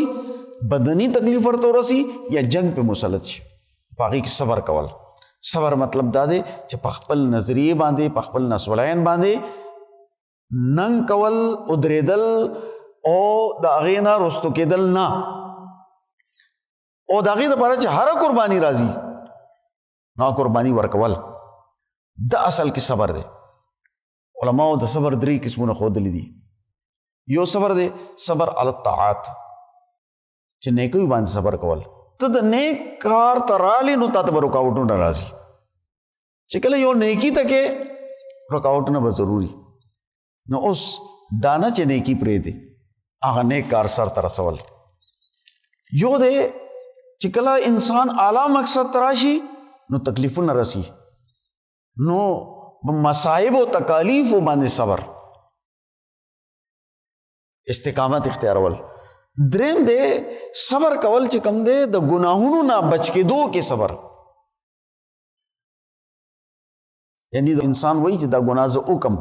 بدني تکلیف ورته ورسي یا جنگ په مسلط شي، په هغې کې صبر کول. صبر مطلب دا دی چې په خپل نظریې باندې، په خپل نسولین باندې ننګ کول، ودرېدل او د هغې نه رستو کېدل نه، او د هغې دپاره چې هره قرباني راځي نا قرباني ورکول، دا اصل کې صبر دی. علماء د صبر 3 قسمونه ښودلي دي. یو صبر دی صبر علی الطاعات، چې نیکیو باندې صبر کول. ته د نیک کار ته رالې نو تا ته به رکاوټونه راځي، چې کله یو نیکي ته کې رکاوټونه به ضروري، نو اوس دا نه چې نیکي پرېږدې، هغه نیک کار سر ته رسول. یو دی چې کله انسان اعلی مقصد ته راشي نو تکلیفونه رسی، نو مصائب و تکالیف باندې صبر، استقامت اختیارول. دریم دی صبر کول چې کوم دی د ګناهونو نه بچ کېدو کې صبر، یعنی د انسان وایي چې دا ګناه زه وکم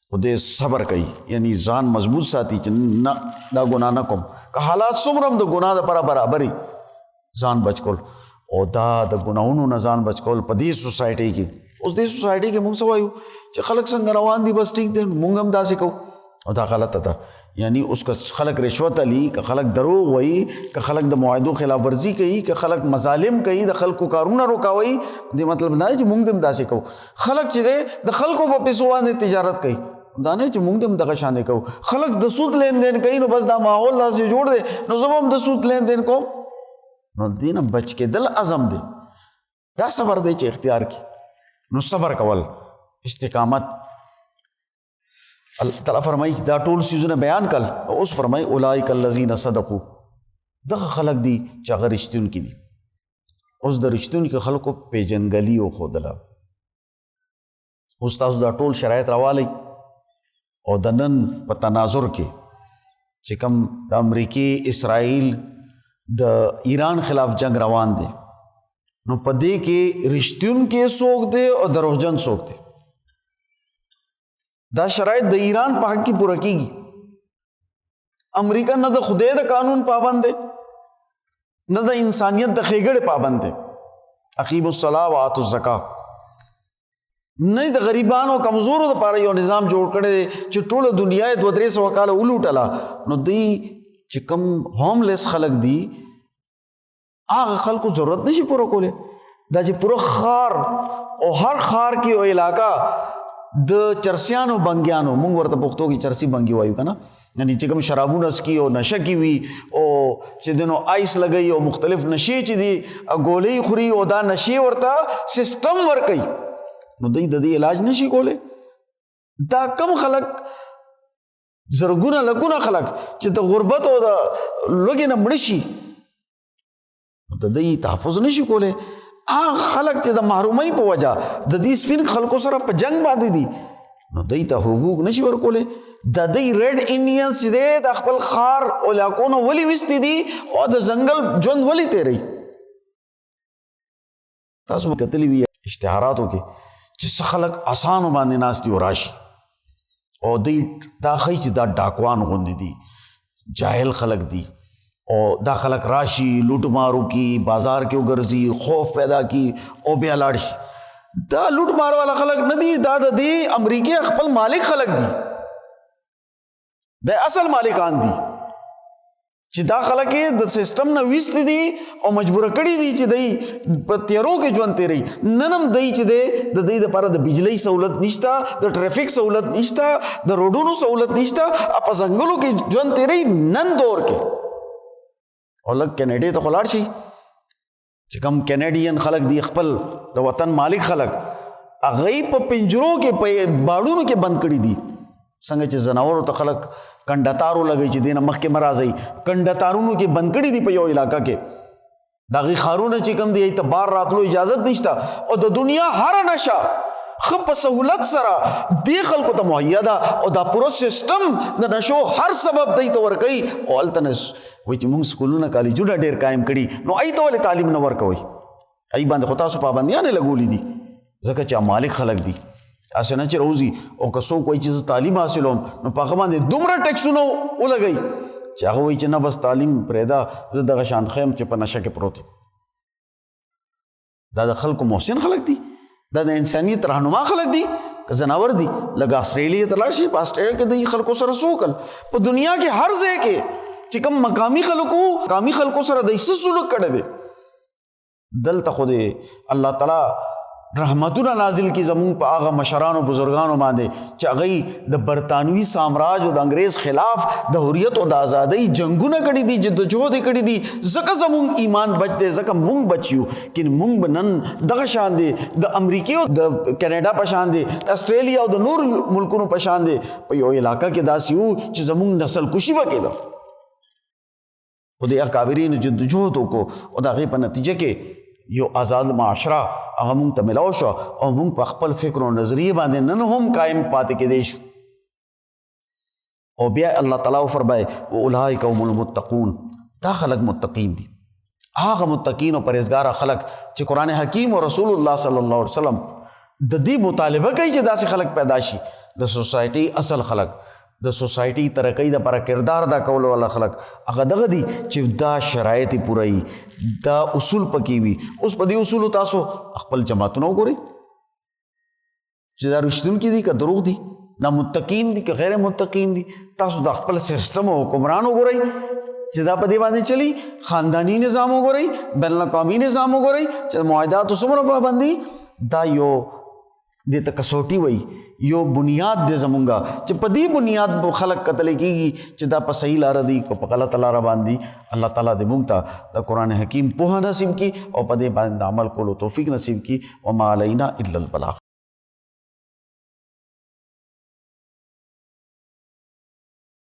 خو دی صبر کوي، یعنی ځان مضبوط ساتي چې نه دا ګناه نه کوم، که حالات څومره هم د ګناه دپاره برابري ځان بچ کول. او دا د ګناهونو نه ځان بچ کول په دې سوسایټۍ کې، اوس دې سوسایټۍ کې موږ څه وایو چې خلک څنګه روان دي بس ټیک دی، موږ هم داسې کوو، او دا غلطه ده. یعنی اوس که خلک رشوت علي، که خلک دروغ وایي، که خلک د معاهدو خلاف ورزي کوي، که خلک مظالم کوي، د خلکو کارونه روکاوي، دې مطلب نه دی چې موږ هم داسې کوو. خلک چې دی د خلکو په پیسو باندې تجارت کوي، دا نه چې موږ هم دغه شان کوو. خلک د سود لین دین کوي نو بس دا ماحول داسې جوړ دی نو زه هم د سود لین دین کوم. نو دې نه بچ کېدل عزم دی. دا صبر دی چې اختیار کی. نو صبر کول استقامت. الله تعالی فرمایي دا ټول سيزونه بیان کړل. اوس فرمایي اولئک الذین صدقوا. دغه خلک دي چې هغه رښتونکي دي. اوس د رښتونکو خلکو پیژندګلي وښودله. اوس تاسو دا ټول شرایط راوالی او د نن په تناظر کې چې کوم د امریکې اسرائیل د ایران خلاف جنگ روان دی نو په دې کې رښتونکي څوک دی او دروغجن څوک دی. دا شرایط د ایران په حق کې پوره کیږي. امریکا نه د خدای د قانون پابند دی نه د انسانیت د ښېګړې پابند دی. اقیموا الصلاة وآتوا الزکاة. نه د غریبانو کمزورو دپاره یو نظام جوړ کړی چې ټوله دنیا یې 200-300 کاله ولوټله نو دوی چې کوم هوملیس خلک دي هغه خلکو ضرورت نشي پوره کولی. دا چې پوره ښار او هر ښار کې یو علاقه د چرسیانو بنګیانو مونږ ورته پښتو کې چرسی بنګي وایو که نه یعنی چې کوم شرابونه څکي او نشه کې وي او چې دنو آیس لګوي او مختلف نشې چې دي ګولۍ خوري او دا نشې ورته سسټم ورکوي نو دوی د دې علاج نشي کولی. دا کم خلک زرګونه لکونه خلک چې د غربت او د لوږې نه مړه شي نو د دوی تحفظ نشي کولی. هغه خلک چې د محرومۍ په وجه د دې سپین خلکو سره په جنگ باندې دي نو دوی ته حقوق نشي ورکولی. د دوی ریډ انډینز چې دی د خپل ښار او علاقو نه ولې ویستې دي او د ځنګل ژوند ولې تېروي. تاسو به کتلي وي اشتهاراتو کې چې څه خلک اسانو باندې ناست دي او راشي او دوی دا ښایي چې دا ډاکوان غوندې دي جاهل خلک دي او دا خلک راشي لوټ مارو کی بازار کې وګرځي خوف پیدا کی او بیا لاړ شي. دا لوټ مار والا خلک نه دي دا د دې امریکې خپل مالک خلک دي د اصل مالکان دي چې دا خلک د سیستم نه ویست دي او مجبور کړي دي چې دوی په تیرو کې ژوند تیروي. نن هم دوی چې دی د دوی دپاره د بجلی سہولت نشته د ټریفک سہولت نشته د روډونو سہولت نشته په ځنګلو کې ژوند تیروي نن دور کې. او لږ کینیډې ته خو لاړ شي چې کوم کینیډین خلک دي خپل د وطن مالک خلک هغوی په پنجرو کې په باړونو کې بند کړي دي. څنګه چې ځناورو ته خلک کنډتارو لګوي چې دې نه مخکې مه راځئ کنډتارونو کې بند کړي دي په یو علاقه کې. د هغې ښارونه چې کوم دی ته بار راتلو اجازت نشته او د دنیا هره نشه ښه په سهولت سره دې خلکو ته مهیا ده او دا پوره سیسټم د نشو هر سبب دی ته ورکوي او هلته نه وایي چې موږ سکولونه کالجونه ډېر قایم کړي نو ای ته ولې تعلیم نه ورکوئ ای باندې خو تاسو پابندیانې لګولي دي ځکه چې مالک خلک دي. اسې نه چې روزي او که څوک وایي چې زه تعلیم حاصلوم نو په هغه باندې دومره ټیکسونه ولګوي چې هغه وایي چې نه بس تعلیم پرېږده زه دغه شان ښیم چې په نشه کې پروت یم. دا د خلکو محسن خلک دي دا د انسانیت رهنما خلک دي که ځناور دي لکه استرالیا ته لاړ شي په استرالیا کې د خلکو سره څه وکړل په دنیا کې هر ځای کې چې کوم مقامي خلکو سره د څه سلوک کړی دی دلته خو د الله تعالی رحمتونه نازل کی زمون په هغه مشرانو بزرګانو باندې چې هغوی د برطانوي سامراج او د انګریز خلاف د حریت او د ازادۍ جنګونه کړي دي جدوجهد کړي دي ځکه زمون ایمان بچ دی ځکه مونږ بچ یو کین مونږ به نن دغه شان دی د امریکې او د کینیډا په شان دی استرالیا او د نور ملکونو په شان دی په یو علاقه کې داسې یو چې زمون نسل کشي به کېده خو د اکابرینو جدوجهد وکړو او د هغې په نتیجه کې یو آزاد معاشره هغه مونږ ته ملاو شو او مونږ په خپل فکر او نظریه باندې نن هم قایم پاتې کېدی شو. او بیا الله تعالی فرمایي اولئک هم المتقون دا خلک متقین دي هغه متقین او پرهیزګار خلک چې قرآن حکیم او رسول الله صلی الله علیه وسلم د دې مطالبه کوي چې داسې خلک پیدا شي د سوسایټي اصل خلک د سوسایټي ترقۍ دپاره کردار ادا کولو والا خلک هغه دغه دي چې دا شرایط یې پوره وي دا اصول پکې وي. اوس په دې اصولو تاسو خپل جماعتونه وګورئ چې دا رښتونکي دي که دروغ دي دا متقین دي که غیر متقین دي تاسو د خپل سیسټم او حکمران وګورئ چې دا په دې باندې چلی خاندانی نظام وګورئ بین الاقوامی نظام وګورئ چې معاهداتو څومره پابندي دا یو دې ته کسوټي وای یو بنیاد دې زمونږه چې په دې بنیاد به خلک کتل کېږي چې دا په صحیح لاره دي کو په غلطه لاره باندې. الله تعالی دې مونږ ته د قرآن حکیم پوهه نصیب کړي او په دې باندې عمل کولو توفیق نصیب کړي. وما علینا الا البلاغ.